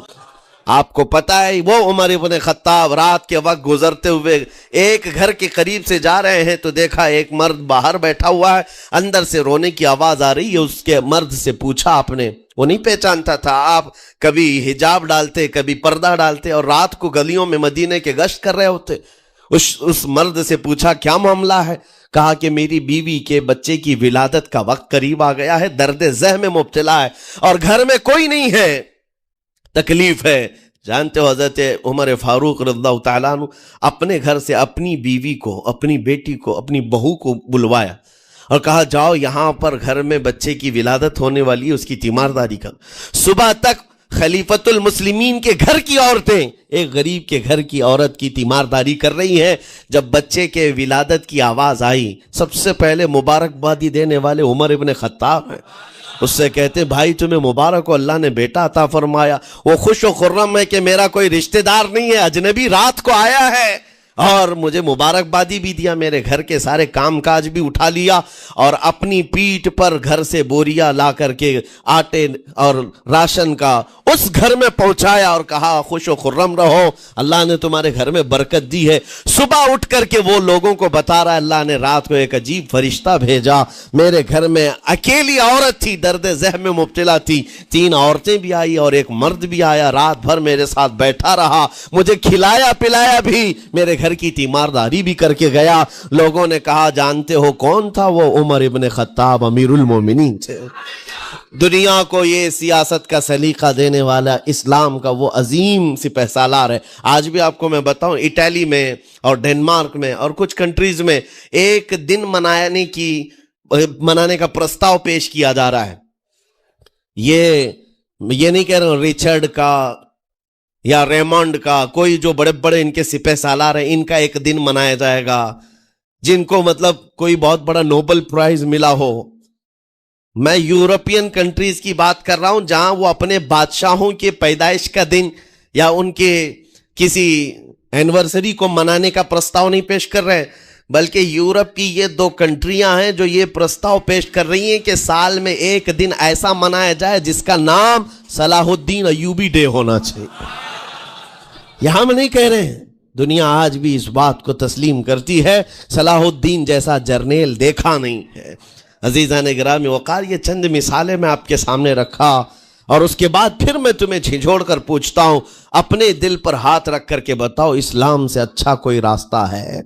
آپ کو پتہ ہے وہ عمر ابن خطاب رات کے وقت گزرتے ہوئے ایک گھر کے قریب سے جا رہے ہیں تو دیکھا ایک مرد باہر بیٹھا ہوا ہے، اندر سے رونے کی آواز آ رہی ہے۔ اس کے مرد سے پوچھا آپ نے، وہ نہیں پہچانتا تھا، آپ کبھی حجاب ڈالتے کبھی پردہ ڈالتے اور رات کو گلیوں میں مدینے کے گشت کر رہے ہوتے۔ اس مرد سے پوچھا کیا معاملہ ہے؟ کہا کہ میری بیوی کے بچے کی ولادت کا وقت قریب آ گیا ہے، درد ذہ میں مبتلا ہے اور گھر میں کوئی نہیں ہے، تکلیف ہے۔ جانتے ہو حضرت عمر فاروق رضی اللہ تعالیٰ عنہ اپنے گھر سے اپنی بیوی کو، اپنی بیٹی کو، اپنی بہو کو بلوایا اور کہا جاؤ یہاں پر گھر میں بچے کی ولادت ہونے والی ہے، اس کی تیمارداری کرو۔ صبح تک خلیفۃ المسلمین کے گھر کی عورتیں ایک غریب کے گھر کی عورت کی تیمارداری کر رہی ہیں۔ جب بچے کے ولادت کی آواز آئی، سب سے پہلے مبارکبادی دینے والے عمر ابن خطاب ہیں۔ اس سے کہتے بھائی تمہیں مبارک ہو، اللہ نے بیٹا عطا فرمایا۔ وہ خوش و خرم ہے کہ میرا کوئی رشتہ دار نہیں ہے، اجنبی رات کو آیا ہے، اور مجھے مبارکبادی بھی دیا، میرے گھر کے سارے کام کاج بھی اٹھا لیا اور اپنی پیٹھ پر گھر سے بوریا لا کر کے آٹے اور راشن کا اس گھر میں پہنچایا اور کہا خوش و خرم رہو، اللہ نے تمہارے گھر میں برکت دی ہے۔ صبح اٹھ کر کے وہ لوگوں کو بتا رہا ہے اللہ نے رات کو ایک عجیب فرشتہ بھیجا، میرے گھر میں اکیلی عورت تھی، درد ذہن میں مبتلا تھی، 3 عورتیں بھی آئی اور ایک مرد بھی آیا، رات بھر میرے ساتھ بیٹھا رہا، مجھے کھلایا پلایا بھی، میرے گھر کی تیمارداری بھی کر کے گیا۔ لوگوں نے کہا جانتے ہو کون تھا؟ وہ عمر ابن خطاب امیر المومنین تھے۔ دنیا کو یہ سیاست کا سلیقہ دینے والا اسلام کا وہ عظیم سپہ سالار ہے۔ آج بھی آپ کو میں بتاؤں، اٹلی میں اور ڈنمارک میں اور کچھ کنٹریز میں ایک دن منانے کا پرستاؤ پیش کیا جا رہا ہے۔ یہ نہیں کہہ رہا ہوں ریچرڈ کا یا ریمونڈ کا، کوئی جو بڑے بڑے ان کے سپہ سالار ہیں ان کا ایک دن منایا جائے گا، جن کو مطلب کوئی بہت بڑا نوبل پرائز ملا ہو۔ میں یورپین کنٹریز کی بات کر رہا ہوں جہاں وہ اپنے بادشاہوں کے پیدائش کا دن یا ان کے کسی اینیورسری کو منانے کا پرستاؤ نہیں پیش کر رہے، بلکہ یورپ کی یہ 2 کنٹریاں ہیں جو یہ پرستاؤ پیش کر رہی ہیں کہ سال میں ایک دن ایسا منایا جائے جس کا نام صلاح الدین ایوبی ڈے ہونا چاہیے۔ یہ ہم نہیں کہہ رہے ہیں، دنیا آج بھی اس بات کو تسلیم کرتی ہے، صلاح الدین جیسا جرنیل دیکھا نہیں ہے۔ عزیزان گرامی وقار، یہ چند مثالیں میں آپ کے سامنے رکھا اور اس کے بعد پھر میں تمہیں جھنجھوڑ کر پوچھتا ہوں، اپنے دل پر ہاتھ رکھ کر کے بتاؤ اسلام سے اچھا کوئی راستہ ہے؟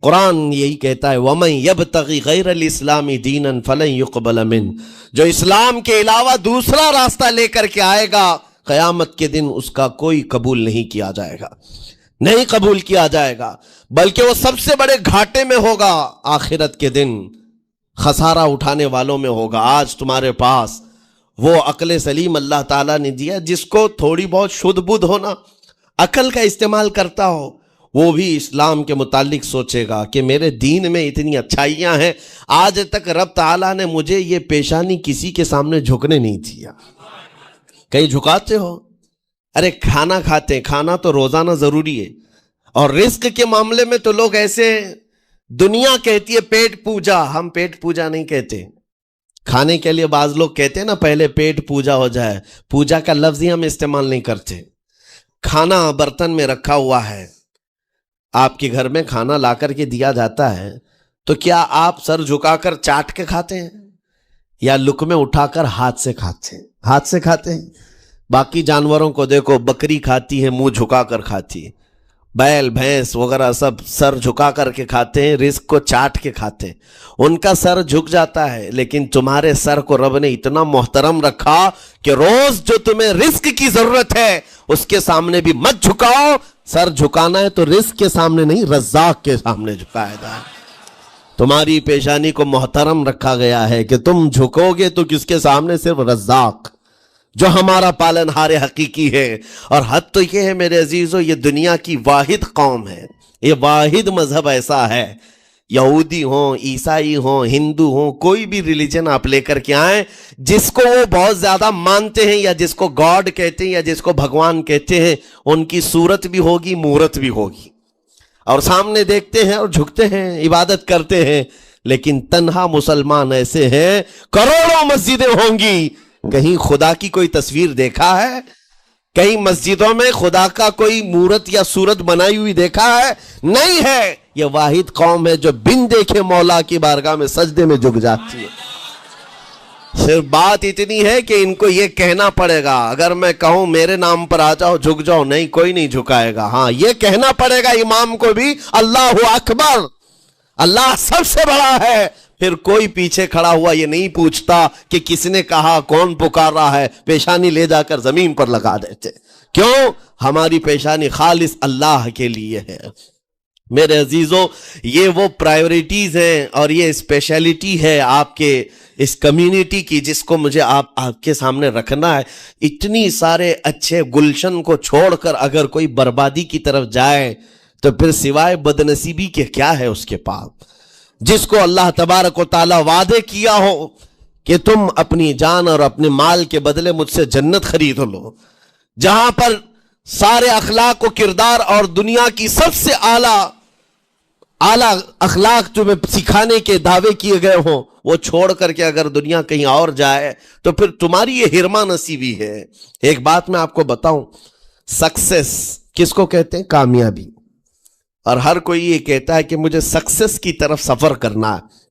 قرآن یہی کہتا ہے وَمَن يَبْتَغِ غَيْرَ الْإِسْلَامِ دِينًا فَلَن يُقْبَلَ مِنْهُ، جو اسلام کے علاوہ دوسرا راستہ لے کر کے آئے گا قیامت کے دن اس کا کوئی قبول نہیں کیا جائے گا، نہیں قبول کیا جائے گا، بلکہ وہ سب سے بڑے گھاٹے میں ہوگا، آخرت کے دن خسارہ اٹھانے والوں میں ہوگا۔ آج تمہارے پاس وہ عقل سلیم اللہ تعالیٰ نے دیا، جس کو تھوڑی بہت شدھ بدھ ہونا، عقل کا استعمال کرتا ہو، وہ بھی اسلام کے متعلق سوچے گا کہ میرے دین میں اتنی اچھائیاں ہیں، آج تک رب تعالیٰ نے مجھے یہ پیشانی کسی کے سامنے جھکنے نہیں دیا۔ کہیں جھکاتے ہو؟ ارے کھانا کھاتے ہیں، کھانا تو روزانہ ضروری ہے، اور رزق کے معاملے میں تو لوگ ایسے، دنیا کہتی ہے پیٹ پوجا، ہم پیٹ پوجا نہیں کہتے۔ کھانے کے لیے بعض لوگ کہتے ہیں نا پہلے پیٹ پوجا ہو جائے، پوجا کا لفظ ہی ہم استعمال نہیں کرتے۔ کھانا برتن میں رکھا ہوا ہے، آپ کے گھر میں کھانا لا کر کے دیا جاتا ہے، تو کیا آپ سر جھکا کر چاٹ کے کھاتے ہیں یا لقمے اٹھا کر ہاتھ سے کھاتے ہیں؟ ہاتھ سے کھاتے ہیں۔ باقی جانوروں کو دیکھو، بکری کھاتی ہے منہ جھکا کر کھاتی ہے، بیل بھینس وغیرہ سب سر جھکا کر کے کھاتے ہیں، رزق کو چاٹ کے کھاتے ہیں، ان کا سر جھک جاتا ہے۔ لیکن تمہارے سر کو رب نے اتنا محترم رکھا کہ روز جو تمہیں رزق کی ضرورت ہے اس کے سامنے بھی مت جھکاؤ۔ سر جھکانا ہے تو رزق کے سامنے نہیں، رزاق کے سامنے جھکایا جائے۔ تمہاری پیشانی کو محترم رکھا گیا ہے کہ تم جھکو گے تو کس کے سامنے؟ صرف رزاق، جو ہمارا پالنہار حقیقی ہے۔ اور حد تو یہ ہے میرے عزیزو، یہ دنیا کی واحد قوم ہے، یہ واحد مذہب ایسا ہے، یہودی ہوں، عیسائی ہوں، ہندو ہوں، کوئی بھی ریلیجن آپ لے کر کے آئیں، جس کو وہ بہت زیادہ مانتے ہیں یا جس کو گاڈ کہتے ہیں یا جس کو بھگوان کہتے ہیں، ان کی صورت بھی ہوگی، مورت بھی ہوگی، اور سامنے دیکھتے ہیں اور جھکتے ہیں، عبادت کرتے ہیں۔ لیکن تنہا مسلمان ایسے ہیں، کروڑوں مسجدیں ہوں گی، کہیں خدا کی کوئی تصویر دیکھا ہے؟ کہیں مسجدوں میں خدا کا کوئی مورت یا صورت بنائی ہوئی دیکھا ہے؟ نہیں ہے۔ یہ واحد قوم ہے جو بن دیکھے مولا کی بارگاہ میں سجدے میں جھک جاتی ہے۔ صرف بات اتنی ہے کہ ان کو یہ کہنا پڑے گا، اگر میں کہوں میرے نام پر آ جاؤ جھک جاؤ، نہیں، کوئی نہیں جھکائے گا۔ ہاں، یہ کہنا پڑے گا امام کو بھی اللہ اکبر، اللہ سب سے بڑا ہے۔ پھر کوئی پیچھے کھڑا ہوا یہ نہیں پوچھتا کہ کس نے کہا، کون پکار رہا ہے، پیشانی لے جا کر زمین پر لگا دیتے۔ کیوں؟ ہماری پیشانی خالص اللہ کے لیے ہے۔ میرے عزیزو، یہ وہ پرائیورٹیز ہیں اور یہ اسپیشلٹی ہے آپ کے اس کمیونٹی کی، جس کو مجھے آپ کے سامنے رکھنا ہے۔ اتنی سارے اچھے گلشن کو چھوڑ کر اگر کوئی بربادی کی طرف جائے تو پھر سوائے بدنصیبی کے کیا ہے اس کے پاس؟ جس کو اللہ تبارک و تعالیٰ وعدے کیا ہو کہ تم اپنی جان اور اپنے مال کے بدلے مجھ سے جنت خرید لو، جہاں پر سارے اخلاق و کردار اور دنیا کی سب سے اعلیٰ اخلاق تمہیں سکھانے کے دعوے کیے گئے ہوں، وہ چھوڑ کر کے اگر دنیا کہیں اور جائے تو پھر تمہاری یہ ہرما نصیبی ہے۔ ایک بات میں آپ کو بتاؤں، سکسیس کس کو کہتے ہیں؟ کامیابی۔ اور ہر کوئی یہ کہتا ہے کہ مجھے سکسیس کی طرف سفر کرنا ہے۔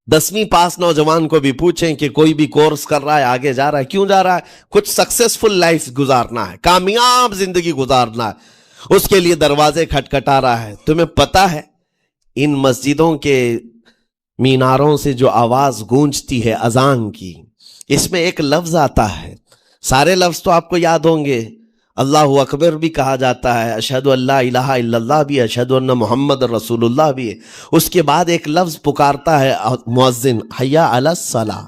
10ویں پاس نوجوان کو بھی پوچھیں کہ کوئی بھی کورس کر رہا ہے، آگے جا رہا ہے، کیوں جا رہا ہے؟ کچھ سکسیسفل لائف گزارنا ہے، کامیاب زندگی گزارنا ہے، اس کے لیے دروازے کھٹکھٹا رہا ہے۔ تمہیں پتا ہے ان مسجدوں کے میناروں سے جو آواز گونجتی ہے اذان کی، اس میں ایک لفظ آتا ہے، سارے لفظ تو آپ کو یاد ہوں گے، اللہ اکبر بھی کہا جاتا ہے، اشہد ان لا الہ الا اللہ بھی، اشہد ان محمد رسول اللہ بھی ہے۔ اس کے بعد ایک لفظ پکارتا ہے مؤذن، حی علی الصلاۃ۔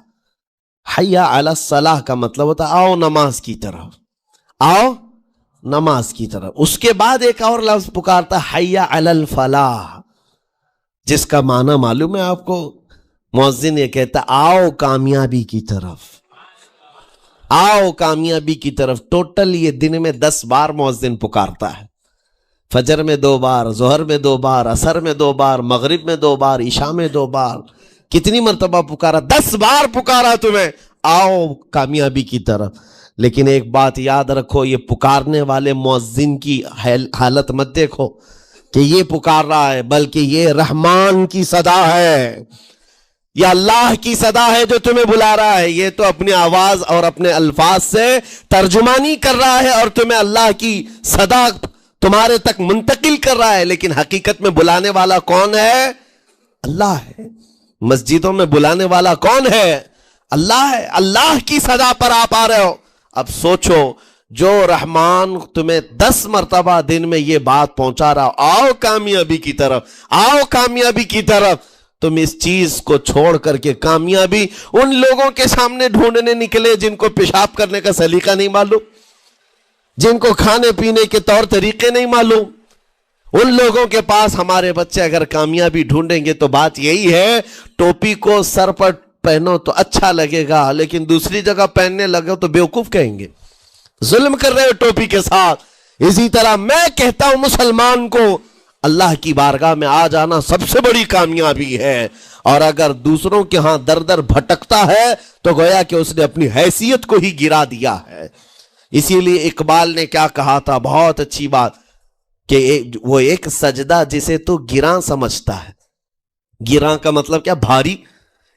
حی علی الصلاۃ کا مطلب ہوتا ہے آؤ نماز کی طرف، آؤ نماز کی طرف۔ اس کے بعد ایک اور لفظ پکارتا ہے حی علی الفلاح، جس کا معنی معلوم ہے آپ کو؟ مؤذن یہ کہتا ہے آؤ کامیابی کی طرف، آؤ کامیابی کی طرف۔ ٹوٹل یہ دن میں 10 بار مؤذن پکارتا ہے، فجر میں 2 بار، ظہر میں 2 بار، عصر میں 2 بار، مغرب میں 2 بار، عشاء میں 2 بار۔ کتنی مرتبہ پکارا؟ 10 بار پکارا تمہیں، آؤ کامیابی کی طرف۔ لیکن ایک بات یاد رکھو، یہ پکارنے والے مؤذن کی حالت مت دیکھو کہ یہ پکار رہا ہے، بلکہ یہ رحمان کی صدا ہے، یہ اللہ کی صدا ہے جو تمہیں بلا رہا ہے۔ یہ تو اپنی آواز اور اپنے الفاظ سے ترجمانی کر رہا ہے اور تمہیں اللہ کی صدا تمہارے تک منتقل کر رہا ہے، لیکن حقیقت میں بلانے والا کون ہے؟ اللہ ہے۔ مسجدوں میں بلانے والا کون ہے؟ اللہ ہے۔ اللہ کی صدا پر آپ آ رہے ہو۔ اب سوچو، جو رحمان تمہیں 10 مرتبہ دن میں یہ بات پہنچا رہا، آؤ کامیابی کی طرف، آؤ کامیابی کی طرف، تم اس چیز کو چھوڑ کر کے کامیابی ان لوگوں کے سامنے ڈھونڈنے نکلے جن کو پیشاب کرنے کا سلیقہ نہیں معلوم، جن کو کھانے پینے کے طور طریقے نہیں معلوم۔ ان لوگوں کے پاس ہمارے بچے اگر کامیابی ڈھونڈیں گے تو بات یہی ہے، ٹوپی کو سر پر پہنو تو اچھا لگے گا، لیکن دوسری جگہ پہننے لگو تو بیوقوف کہیں گے، ظلم کر رہے ہو ٹوپی کے ساتھ۔ اسی طرح میں کہتا ہوں مسلمان کو اللہ کی بارگاہ میں آ جانا سب سے بڑی کامیابی ہے، اور اگر دوسروں کے ہاں در در بھٹکتا ہے تو گویا کہ اس نے اپنی حیثیت کو ہی گرا دیا ہے۔ اسی لیے اقبال نے کیا کہا تھا، بہت اچھی بات، کہ وہ ایک سجدہ جسے تو گراں سمجھتا ہے، گراں کا مطلب کیا؟ بھاری۔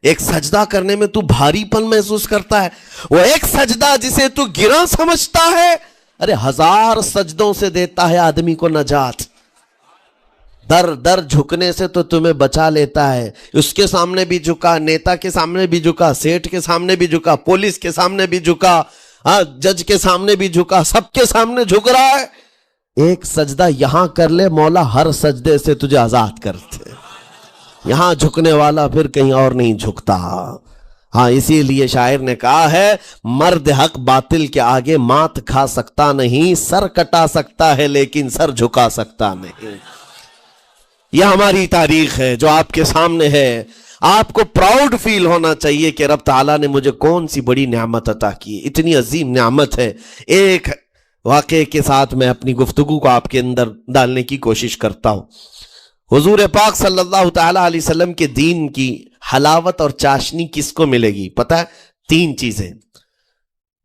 ایک سجدہ کرنے میں تو بھاری پن محسوس کرتا ہے، وہ ایک سجدہ جسے تو گراں سمجھتا ہے، ارے 1000 سجدوں سے دیتا ہے آدمی کو نجات۔ در در جھکنے سے تو تمہیں بچا لیتا ہے، اس کے سامنے بھی جھکا، نیتا کے سامنے بھی جھکا، سیٹھ کے سامنے بھی جھکا، پولیس کے سامنے بھی جھکا، جج کے سامنے بھی جھکا، سب کے سامنے جھک رہا ہے۔ ایک سجدہ یہاں کر لے، مولا ہر سجدے سے تجھے آزاد کرتے۔ یہاں جھکنے والا پھر کہیں اور نہیں جھکتا۔ ہاں، اسی لیے شاعر نے کہا ہے، مرد حق باطل کے آگے مات کھا سکتا نہیں، سر کٹا سکتا ہے لیکن سر جھکا سکتا نہیں۔ یہ ہماری تاریخ ہے جو آپ کے سامنے ہے۔ آپ کو پراؤڈ فیل ہونا چاہیے کہ رب تعالیٰ نے مجھے کون سی بڑی نعمت عطا کی، اتنی عظیم نعمت ہے۔ ایک واقعے کے ساتھ میں اپنی گفتگو کو آپ کے اندر ڈالنے کی کوشش کرتا ہوں۔ حضور پاک صلی اللہ تعالیٰ علیہ وسلم کے دین کی حلاوت اور چاشنی کس کو ملے گی؟ پتہ ہے؟ 3 چیزیں۔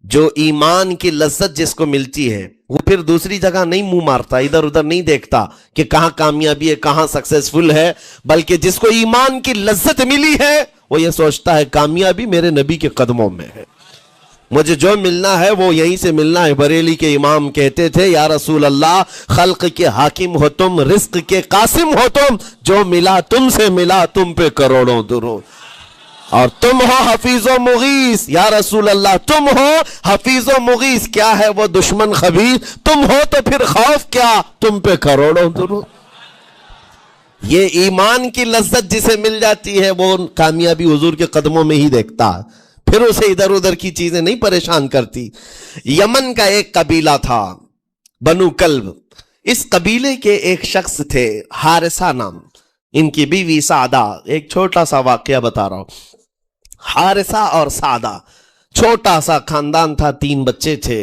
جو ایمان کی لذت جس کو ملتی ہے وہ پھر دوسری جگہ نہیں منہ مارتا، ادھر ادھر نہیں دیکھتا کہ کہاں کامیابی ہے، کہاں سکسیسفل ہے، بلکہ جس کو ایمان کی لذت ملی ہے وہ یہ سوچتا ہے کامیابی میرے نبی کے قدموں میں ہے، مجھے جو ملنا ہے وہ یہیں سے ملنا ہے۔ بریلی کے امام کہتے تھے، یا رسول اللہ، خلق کے حاکم ہو تم، رزق کے قاسم ہو تم، جو ملا تم سے ملا تم پہ کروڑوں درود، اور تم ہو حفیظ و مغیث۔ یا رسول اللہ، تم ہو حفیظ و مغیث، کیا ہے وہ دشمن خبیث، تم ہو تو پھر خوف کیا، تم پہ کروڑوں درود۔ یہ ایمان کی لذت جسے مل جاتی ہے وہ کامیابی حضور کے قدموں میں ہی دیکھتا ہے، پھر اسے ادھر ادھر کی چیزیں نہیں پریشان کرتی۔ یمن کا ایک قبیلہ تھا، بنو کلب۔ اس قبیلے کے ایک شخص تھے، حارثہ نام، ان کی بیوی سعدہ۔ ایک چھوٹا سا واقعہ بتا رہا ہوں۔ حارثہ اور سعدہ چھوٹا سا خاندان تھا، 3 بچے تھے۔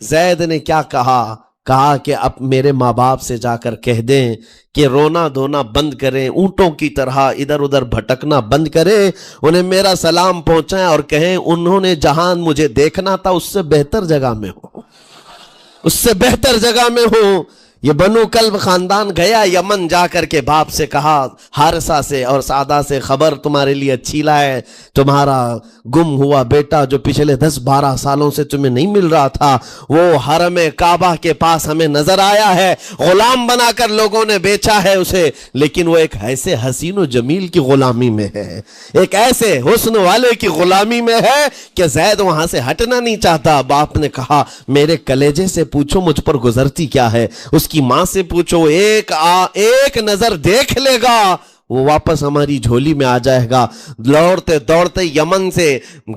زید نے کیا کہا کہ اب میرے ماں باپ سے جا کر کہہ دیں کہ رونا دھونا بند کریں، اونٹوں کی طرح ادھر ادھر بھٹکنا بند کریں، انہیں میرا سلام پہنچائیں اور کہیں انہوں نے جہاں مجھے دیکھنا تھا اس سے بہتر جگہ میں ہوں، اس سے بہتر جگہ میں ہوں۔ یہ بنو کلب خاندان گیا یمن، جا کر کے باپ سے کہا، حارثہ سے اور سعدہ سے، خبر تمہارے لیے اچھی لائے، تمہارا گم ہوا بیٹا جو پچھلے 10-12 سالوں سے تمہیں نہیں مل رہا تھا وہ حرم کعبہ کے پاس ہمیں نظر آیا ہے، غلام بنا کر لوگوں نے بیچا ہے اسے، لیکن وہ ایک ایسے حسین و جمیل کی غلامی میں ہے، ایک ایسے حسن والے کی غلامی میں ہے کہ زید وہاں سے ہٹنا نہیں چاہتا۔ باپ نے کہا میرے کلیجے سے پوچھو مجھ پر گزرتی کیا ہے، اس کی ماں سے پوچھو، ایک نظر دیکھ لے گا وہ واپس ہماری جھولی میں آ جائے گا۔ دوڑتے دوڑتے یمن سے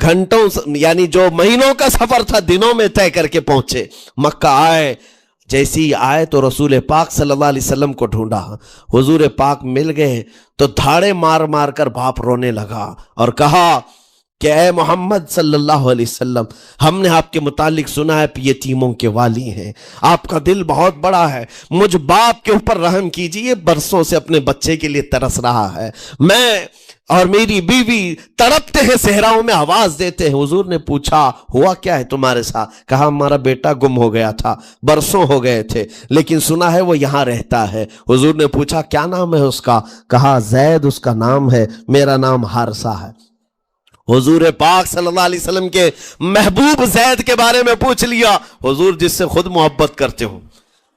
گھنٹوں یعنی جو مہینوں کا سفر تھا دنوں میں طے کر کے پہنچے، مکہ آئے، جیسی آئے تو رسول پاک صلی اللہ علیہ وسلم کو ڈھونڈا، حضور پاک مل گئے تو دھاڑے مار مار کر باپ رونے لگا اور کہا کہ اے محمد صلی اللہ علیہ وسلم، ہم نے آپ کے متعلق سنا ہے یتیموں کے والی ہیں، آپ کا دل بہت بڑا ہے، مجھ باپ کے اوپر رحم کیجئے، برسوں سے اپنے بچے کے لیے ترس رہا ہے، میں اور میری بیوی تڑپتے ہیں، صحراؤں میں آواز دیتے ہیں۔ حضور نے پوچھا ہوا کیا ہے تمہارے ساتھ؟ کہا ہمارا بیٹا گم ہو گیا تھا، برسوں ہو گئے تھے، لیکن سنا ہے وہ یہاں رہتا ہے۔ حضور نے پوچھا کیا نام ہے اس کا؟ کہا زید اس کا نام ہے، میرا نام حارثہ ہے۔ حضور پاک صلی اللہ علیہ وسلم کے محبوب زید کے بارے میں پوچھ لیا، حضور جس سے خود محبت کرتے ہو،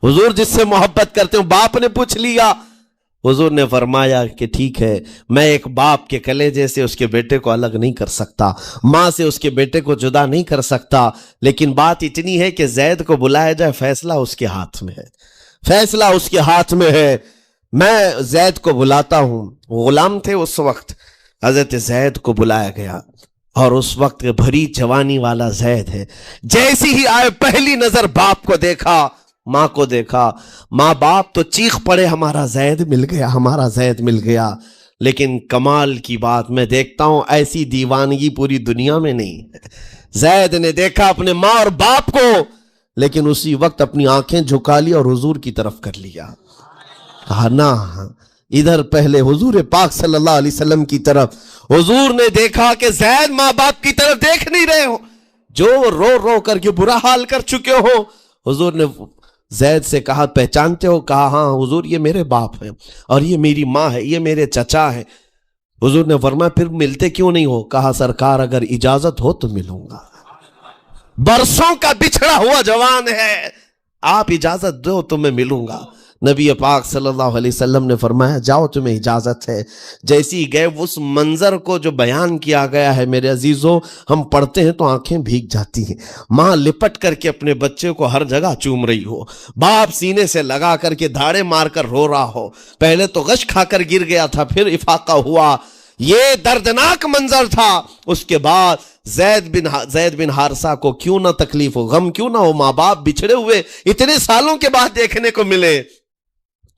حضور جس سے محبت کرتے ہو، باپ نے پوچھ لیا۔ حضور نے فرمایا کہ ٹھیک ہے، میں ایک باپ کے کلیجے سے اس کے بیٹے کو الگ نہیں کر سکتا، ماں سے اس کے بیٹے کو جدا نہیں کر سکتا، لیکن بات اتنی ہے کہ زید کو بلایا جائے، فیصلہ اس کے ہاتھ میں ہے، فیصلہ اس کے ہاتھ میں ہے۔ میں زید کو بلاتا ہوں، غلام تھے اس وقت، حضرت زید کو بلایا گیا اور اس وقت بھری جوانی والا زید ہے، جیسی ہی آئے پہلی نظر باپ کو دیکھا، ماں کو دیکھا، ماں باپ تو چیخ پڑے ہمارا زید مل گیا، ہمارا زید مل گیا، لیکن کمال کی بات میں دیکھتا ہوں ایسی دیوانگی پوری دنیا میں نہیں ہے۔ زید نے دیکھا اپنے ماں اور باپ کو، لیکن اسی وقت اپنی آنکھیں جھکا لی اور حضور کی طرف کر لیا، کہا نہ، ادھر پہلے حضور پاک صلی اللہ علیہ وسلم کی طرف۔ حضور نے دیکھا کہ زید ماں باپ کی طرف دیکھ نہیں رہے ہو، جو رو رو کر کے برا حال کر چکے ہو۔ حضور نے زید سے کہا پہچانتے ہو؟ کہا ہاں حضور یہ میرے باپ ہیں اور یہ میری ماں ہے، یہ میرے چچا ہیں۔ حضور نے فرمایا پھر ملتے کیوں نہیں ہو؟ کہا سرکار اگر اجازت ہو تو ملوں گا، برسوں کا بچھڑا ہوا جوان ہے، آپ اجازت دو تو میں ملوں گا۔ نبی پاک صلی اللہ علیہ وسلم نے فرمایا جاؤ تمہیں اجازت ہے۔ جیسی گئے اس منظر کو جو بیان کیا گیا ہے میرے عزیزوں، ہم پڑھتے ہیں تو آنکھیں بھیگ جاتی ہیں۔ ماں لپٹ کر کے اپنے بچے کو ہر جگہ چوم رہی ہو، باپ سینے سے لگا کر کے دھاڑے مار کر رو رہا ہو، پہلے تو غش کھا کر گر گیا تھا، پھر افاقہ ہوا، یہ دردناک منظر تھا۔ اس کے بعد زید بن حارثہ کو کیوں نہ تکلیف ہو، غم کیوں نہ ہو، ماں باپ بچھڑے ہوئے اتنے سالوں کے بعد دیکھنے کو ملے،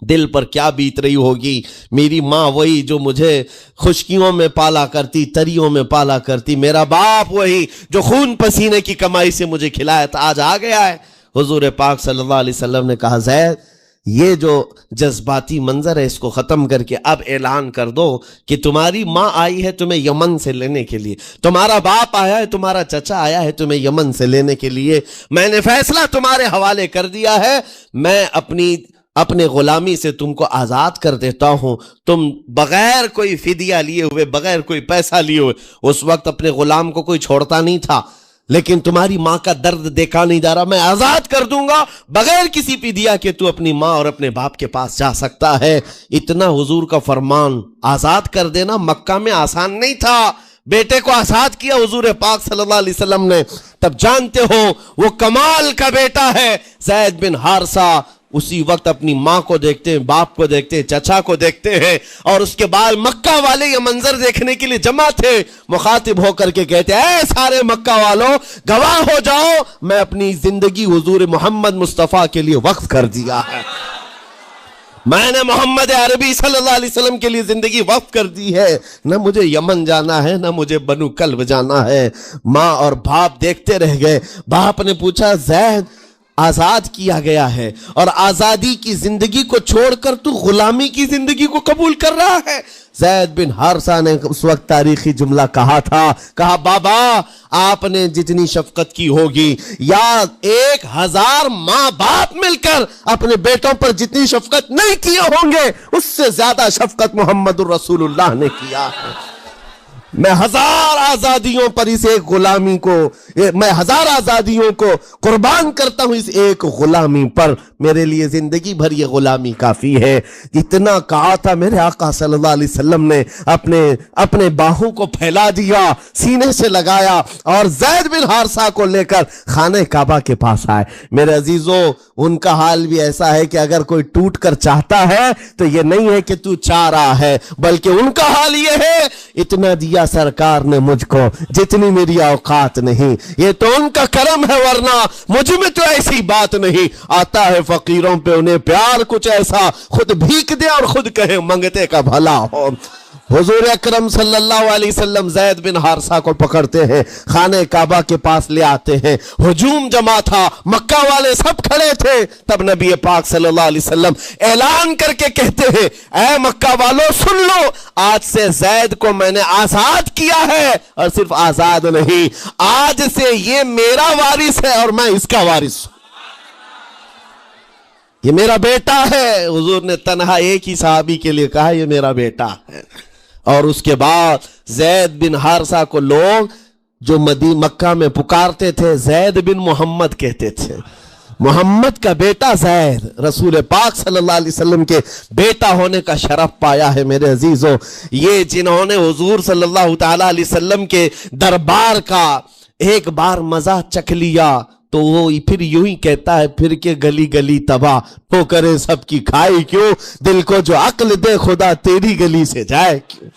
دل پر کیا بیت رہی ہوگی۔ میری ماں وہی جو مجھے خشکیوں میں پالا کرتی، تریوں میں پالا کرتی، میرا باپ وہی جو خون پسینے کی کمائی سے مجھے کھلایا تھا، آج آ گیا ہے۔ حضور پاک صلی اللہ علیہ وسلم نے کہا زید یہ جو جذباتی منظر ہے اس کو ختم کر کے اب اعلان کر دو کہ تمہاری ماں آئی ہے تمہیں یمن سے لینے کے لیے، تمہارا باپ آیا ہے، تمہارا چچا آیا ہے تمہیں یمن سے لینے کے لیے، میں نے فیصلہ تمہارے حوالے کر دیا ہے، میں اپنے غلامی سے تم کو آزاد کر دیتا ہوں، تم بغیر کوئی فدیہ لیے ہوئے، بغیر کوئی پیسہ لیے ہوئے، اس وقت اپنے غلام کو کوئی چھوڑتا نہیں تھا، لیکن تمہاری ماں کا درد دیکھا نہیں جا رہا، میں آزاد کر دوں گا بغیر کسی فدیہ کے، تو اپنی ماں اور اپنے باپ کے پاس جا سکتا ہے۔ اتنا حضور کا فرمان، آزاد کر دینا مکہ میں آسان نہیں تھا، بیٹے کو آزاد کیا حضور پاک صلی اللہ علیہ وسلم نے، تب جانتے ہو وہ کمال کا بیٹا ہے زید بن حارثہ۔ اسی وقت اپنی ماں کو دیکھتے ہیں، باپ کو دیکھتے ہیں، چچا کو دیکھتے ہیں، اور اس کے بعد مکہ والے یہ منظر دیکھنے کے لیے جمع تھے، مخاطب ہو کر کے کہتے ہیں اے سارے مکہ والوں گواہ ہو جاؤ، میں اپنی زندگی حضور محمد مصطفیٰ کے لیے وقف کر دیا ہے، میں نے محمد عربی صلی اللہ علیہ وسلم کے لیے زندگی وقف کر دی ہے، نہ مجھے یمن جانا ہے، نہ مجھے بنو کلب جانا ہے۔ ماں اور باپ دیکھتے رہ گئے۔ باپ نے پوچھا زید آزاد کیا گیا ہے اور آزادی کی زندگی کو چھوڑ کر تو غلامی کی زندگی کو قبول کر رہا ہے؟ زید بن حارثہ نے اس وقت تاریخی جملہ کہا تھا، کہا بابا آپ نے جتنی شفقت کی ہوگی یا 1000 ماں باپ مل کر اپنے بیٹوں پر جتنی شفقت نہیں کیے ہوں گے اس سے زیادہ شفقت محمد الرسول اللہ نے کیا ہے۔ میں 1000 آزادیوں پر اس ایک غلامی کو، میں 1000 آزادیوں کو قربان کرتا ہوں اس ایک غلامی پر، میرے لیے زندگی بھر یہ غلامی کافی ہے۔ اتنا کہا تھا میرے آقا صلی اللہ علیہ وسلم نے اپنے باہوں کو پھیلا دیا، سینے سے لگایا اور زید بن حارثہ کو لے کر خانہ کعبہ کے پاس آئے۔ میرے عزیزو ان کا حال بھی ایسا ہے کہ اگر کوئی ٹوٹ کر چاہتا ہے تو یہ نہیں ہے کہ تو چاہ رہا ہے، بلکہ ان کا حال یہ ہے اتنا دیا سرکار نے مجھ کو جتنی میری اوقات نہیں، یہ تو ان کا کرم ہے ورنہ مجھ میں تو ایسی بات نہیں۔ آتا ہے فقیروں پہ انہیں پیار کچھ ایسا، خود بھیک دے اور خود کہے منگتے کا بھلا ہو۔ حضور اکرم صلی اللہ علیہ وسلم زید بن حارثہ کو پکڑتے ہیں، خانہ کعبہ کے پاس لے آتے ہیں۔ ہجوم جمع تھا، مکہ والے سب کھڑے تھے۔ تب نبی پاک صلی اللہ علیہ وسلم اعلان کر کے کہتے ہیں اے مکہ والو سن لو، آج سے زید کو میں نے آزاد کیا ہے، اور صرف آزاد نہیں، آج سے یہ میرا وارث ہے اور میں اس کا وارث ہوں، یہ میرا بیٹا ہے۔ حضور نے تنہا ایک ہی صحابی کے لیے کہا یہ میرا بیٹا ہے۔ اور اس کے بعد زید بن حارثہ کو لوگ جو مکہ میں پکارتے تھے زید بن محمد کہتے تھے، محمد کا بیٹا زید، رسول پاک صلی اللہ علیہ وسلم کے بیٹا ہونے کا شرف پایا ہے۔ میرے عزیزو یہ جنہوں نے حضور صلی اللہ تعالی علیہ وسلم کے دربار کا ایک بار مزہ چکھ لیا تو وہ پھر یوں ہی کہتا ہے پھر کے گلی گلی تباہ، ٹھوکریں سب کی کھائی کیوں، دل کو جو عقل دے خدا تیری گلی سے جائے کیوں۔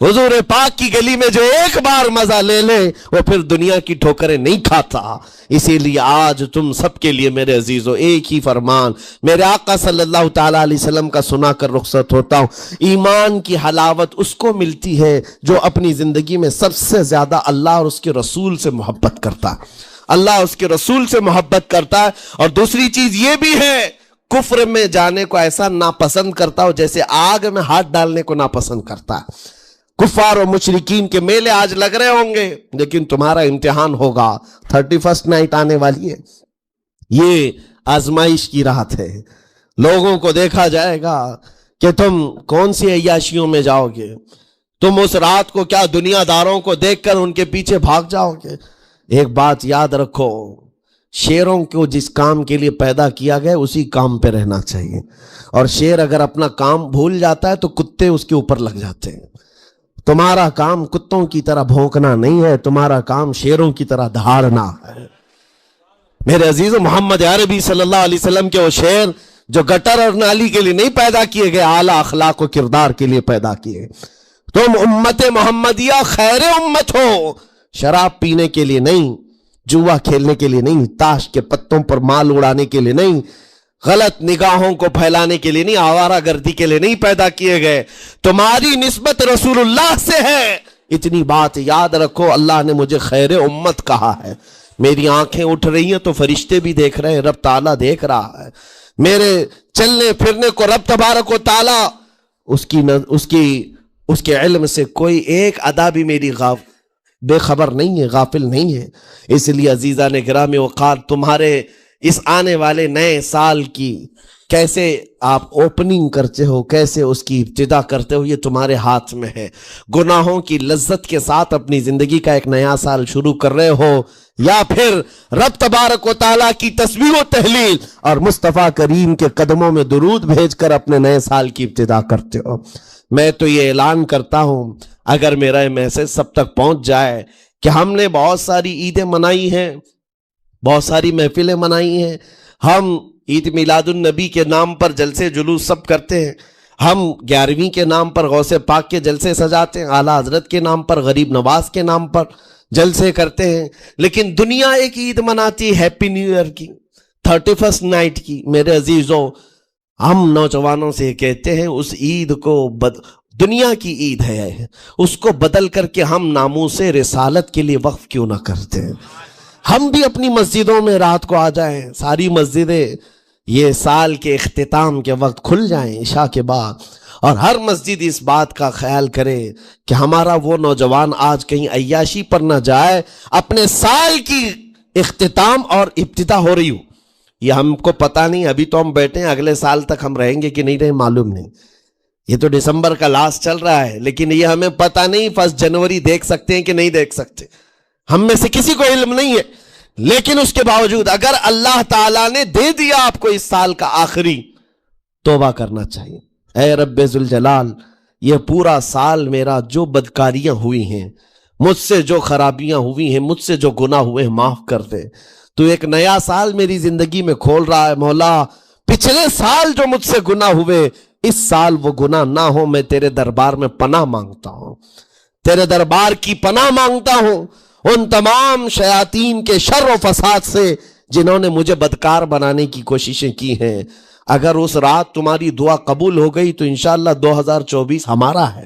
حضور پاک کی گلی میں جو ایک بار مزہ لے لے وہ پھر دنیا کی ٹھوکریں نہیں کھاتا۔ اسی لیے آج تم سب کے لیے میرے عزیزو ایک ہی فرمان میرے آقا صلی اللہ تعالی علیہ وسلم کا سنا کر رخصت ہوتا ہوں۔ ایمان کی حلاوت اس کو ملتی ہے جو اپنی زندگی میں سب سے زیادہ اللہ اور اس کے رسول سے محبت کرتا ہے، اللہ اس کے رسول سے محبت کرتا ہے۔ اور دوسری چیز یہ بھی ہے کفر میں جانے کو ایسا ناپسند کرتا ہو جیسے آگ میں ہاتھ ڈالنے کو ناپسند کرتا ہے۔ کفار و مشرکین کے میلے آج لگ رہے ہوں گے لیکن تمہارا امتحان ہوگا، 31 نائٹ آنے والی ہے، یہ آزمائش کی رات ہے۔ لوگوں کو دیکھا جائے گا کہ تم کون سی عیاشیوں میں جاؤ گے، تم اس رات کو کیا دنیا داروں کو دیکھ کر ان کے پیچھے بھاگ جاؤ گے۔ ایک بات یاد رکھو، شیروں کو جس کام کے لیے پیدا کیا گیا اسی کام پہ رہنا چاہیے، اور شیر اگر اپنا کام بھول جاتا ہے تو کتے اس کے اوپر لگ جاتے ہیں۔ تمہارا کام کتوں کی طرح بھونکنا نہیں ہے، تمہارا کام شیروں کی طرح دھاڑنا ہے۔ میرے عزیز محمد عربی صلی اللہ علیہ وسلم کے وہ شیر جو گٹر اور نالی کے لیے نہیں پیدا کیے گئے، اعلیٰ اخلاق و کردار کے لیے پیدا کیے۔ تم امت محمدیہ خیر امت ہو، شراب پینے کے لیے نہیں، جوا کھیلنے کے لیے نہیں، تاش کے پتوں پر مال اڑانے کے لیے نہیں، غلط نگاہوں کو پھیلانے کے لیے نہیں، آوارہ گردی کے لیے نہیں پیدا کیے گئے۔ تمہاری نسبت رسول اللہ سے ہے، اتنی بات یاد رکھو۔ اللہ نے مجھے خیر امت کہا ہے، میری آنکھیں اٹھ رہی ہیں تو فرشتے بھی دیکھ رہے ہیں، رب تعالیٰ دیکھ رہا ہے میرے چلنے پھرنے کو۔ رب تبارک و تعالیٰ اس کے علم سے کوئی ایک ادا بھی میری بے خبر نہیں ہے، غافل نہیں ہے۔ اس لیے عزیزان گرامی وقار تمہارے اس آنے والے نئے سال کی کیسے آپ اوپننگ کرتے ہو، کیسے اس کی ابتدا کرتے ہو، یہ تمہارے ہاتھ میں ہے۔ گناہوں کی لذت کے ساتھ اپنی زندگی کا ایک نیا سال شروع کر رہے ہو، یا پھر رب تبارک و تعالیٰ کی تسبیح و تہلیل اور مصطفیٰ کریم کے قدموں میں درود بھیج کر اپنے نئے سال کی ابتدا کرتے ہو۔ میں تو یہ اعلان کرتا ہوں اگر میرا یہ میسج سب تک پہنچ جائے کہ ہم نے بہت ساری عیدیں منائی ہیں، بہت ساری محفلیں منائی ہیں، ہم عید میلاد النبی کے نام پر جلسے جلوس سب کرتے ہیں، ہم 11ویں کے نام پر غوث پاک کے جلسے سجاتے ہیں، اعلیٰ حضرت کے نام پر، غریب نواز کے نام پر جلسے کرتے ہیں، لیکن دنیا ایک عید مناتی ہیپی نیو ایئر کی، 31 نائٹ کی۔ میرے عزیزوں ہم نوجوانوں سے یہ کہتے ہیں اس عید کو دنیا کی عید ہے، اس کو بدل کر کے ہم ناموس رسالت کے لیے وقف کیوں نہ کرتے ہیں؟ ہم بھی اپنی مسجدوں میں رات کو آ جائیں، ساری مسجدیں یہ سال کے اختتام کے وقت کھل جائیں عشاء کے بعد، اور ہر مسجد اس بات کا خیال کرے کہ ہمارا وہ نوجوان آج کہیں عیاشی پر نہ جائے، اپنے سال کی اختتام اور ابتدا ہو رہی ہو، یہ ہم کو پتہ نہیں، ابھی تو ہم بیٹھے ہیں، اگلے سال تک ہم رہیں گے کہ نہیں رہیں معلوم نہیں، یہ تو دسمبر کا لاسٹ چل رہا ہے، لیکن یہ ہمیں پتہ نہیں 1 جنوری دیکھ سکتے ہیں کہ نہیں دیکھ سکتے، ہم میں سے کسی کو علم نہیں ہے۔ لیکن اس کے باوجود اگر اللہ تعالیٰ نے دے دیا آپ کو اس سال کا آخری، توبہ کرنا چاہیے۔ اے رب ذوالجلال، یہ پورا سال میرا جو بدکاریاں ہوئی ہیں، مجھ سے جو خرابیاں ہوئی ہیں، مجھ سے جو گناہ ہوئے ہیں، معاف کر دے۔ تو ایک نیا سال میری زندگی میں کھول رہا ہے، مولا پچھلے سال جو مجھ سے گناہ ہوئے، اس سال وہ گناہ نہ ہو، میں تیرے دربار میں پناہ مانگتا ہوں، تیرے دربار کی پناہ مانگتا ہوں ان تمام شیاطین کے شر و فساد سے جنہوں نے مجھے بدکار بنانے کی کوششیں کی ہیں۔ اگر اس رات تمہاری دعا قبول ہو گئی تو انشاءاللہ 2024 ہمارا ہے۔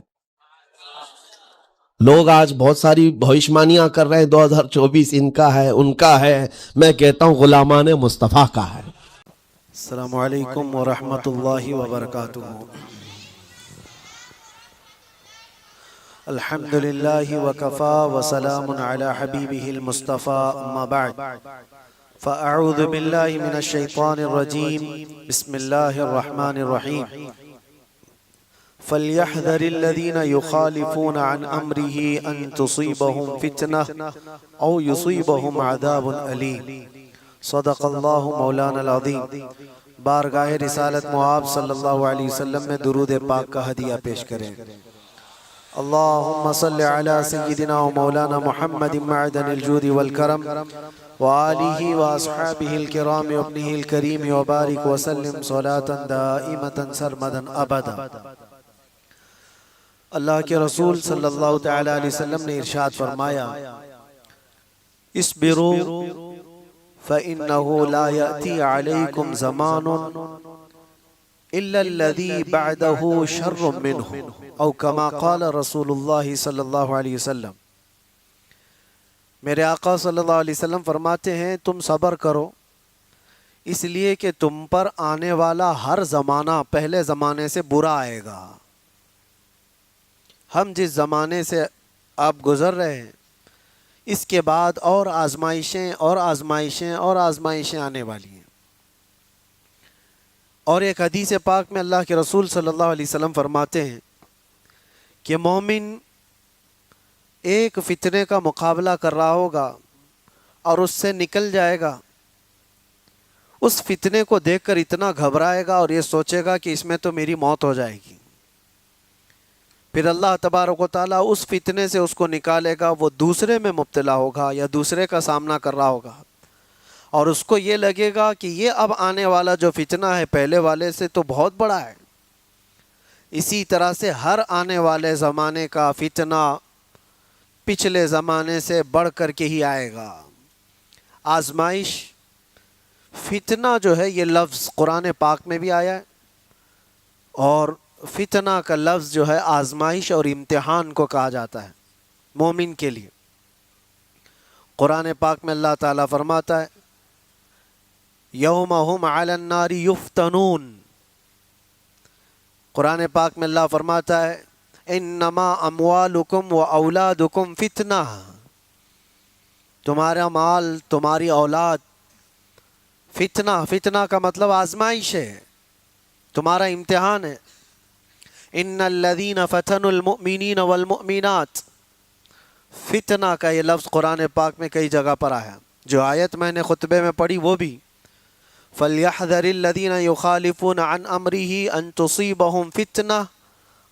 لوگ آج بہت ساری بھوشمانیاں کر رہے ہیں، 2024 ان کا ہے، ان کا ہے، میں کہتا ہوں غلامان مصطفیٰ کا ہے۔ السلام علیکم ورحمۃ اللہ وبرکاتہ۔ الحمد للہ وکفا وسلام علی حبیبہ المصطفیٰ، اما بعد فاعوذ باللہ من الشیطان الرجیم، بسم اللہ الرحمن الرحیم۔ فَلْيَحْذَرِ الَّذِينَ يُخَالِفُونَ عَنْ أَمْرِهِ أَن تُصِيبَهُمْ فِتْنَةٌ أَوْ يُصِيبَهُمْ عَذَابٌ أَلِيمٌ۔ صدق اللہ مولانا العظیم۔ بارگاہ رسالت معاب صلی اللہ علیہ وسلم میں درود پاک کا ہدیہ پیش کریں۔ اللہم صلی علی سیدنا و مولانا محمد معدن الجود والکرم وآلہ واصحابہ الکرام وابنہ الکریم وبارک وسلم صلاة دائمة سرمدا ابدا۔ اللہ کے رسول صلی اللہ تعالی علیہ وسلم نے ارشاد فرمایا، اسبروا فَإِنَّهُ لَا يَأْتِي عَلَيْكُمْ زَمَانٌ إِلَّا الَّذِي بَعْدَهُ شَرٌّ مِّنْهُ او کما قال رسول اللہ صلی اللہ علیہ وسلم۔ میرے آقا صلی اللہ علیہ وسلم فرماتے ہیں، تم صبر کرو اس لیے کہ تم پر آنے والا ہر زمانہ پہلے زمانے سے برا آئے گا۔ ہم جس زمانے سے آپ گزر رہے ہیں، اس کے بعد اور آزمائشیں اور آزمائشیں اور آزمائشیں آنے والی ہیں۔ اور ایک حدیث پاک میں اللہ کے رسول صلی اللہ علیہ وسلم فرماتے ہیں کہ مومن ایک فتنے کا مقابلہ کر رہا ہوگا اور اس سے نکل جائے گا، اس فتنے کو دیکھ کر اتنا گھبرائے گا اور یہ سوچے گا کہ اس میں تو میری موت ہو جائے گی۔ پھر اللہ تبارک و تعالیٰ اس فتنے سے اس کو نکالے گا، وہ دوسرے میں مبتلا ہوگا یا دوسرے کا سامنا کر رہا ہوگا، اور اس کو یہ لگے گا کہ یہ اب آنے والا جو فتنہ ہے پہلے والے سے تو بہت بڑا ہے۔ اسی طرح سے ہر آنے والے زمانے کا فتنہ پچھلے زمانے سے بڑھ کر کے ہی آئے گا۔ آزمائش، فتنہ جو ہے یہ لفظ قرآن پاک میں بھی آیا ہے، اور فتنہ کا لفظ جو ہے آزمائش اور امتحان کو کہا جاتا ہے مومن کے لیے۔ قرآن پاک میں اللہ تعالیٰ فرماتا ہے، یوم ہم علی النار یفتنون۔ قرآن پاک میں اللہ فرماتا ہے، انما اموالکم و اولادکم فتنہ، تمہارا مال، تمہاری اولاد فتنہ، فتنہ کا مطلب آزمائش ہے، تمہارا امتحان ہے۔ ان الذین فتنوا المؤمنین والمؤمنات، فتنہ کا یہ لفظ قرآن پاک میں کئی جگہ پر آیا۔ جو آیت میں نے خطبے میں پڑھی وہ بھی، فَلْيَحْذَرِ الَّذِينَ يُخَالِفُونَ عَنْ أَمْرِهِ أَن تُصِيبَهُمْ فِتْنَةٌ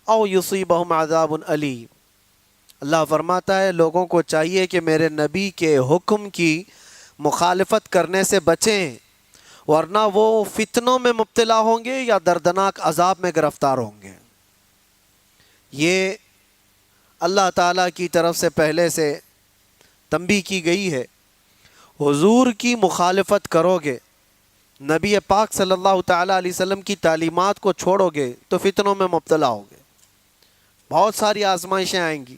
أَوْ يُصِيبَهُمْ عَذَابٌ أَلِيمٌ۔ اللہ فرماتا ہے لوگوں کو چاہیے کہ میرے نبی کے حکم کی مخالفت کرنے سے بچیں، ورنہ وہ فتنوں میں مبتلا ہوں گے یا دردناک عذاب میں گرفتار ہوں گے۔ یہ اللہ تعالیٰ کی طرف سے پہلے سے تنبیہ کی گئی ہے، حضور کی مخالفت کرو گے نبی پاک صلی اللہ تعالیٰ علیہ وسلم کی تعلیمات کو چھوڑو گے تو فتنوں میں مبتلا ہوگے، بہت ساری آزمائشیں آئیں گی۔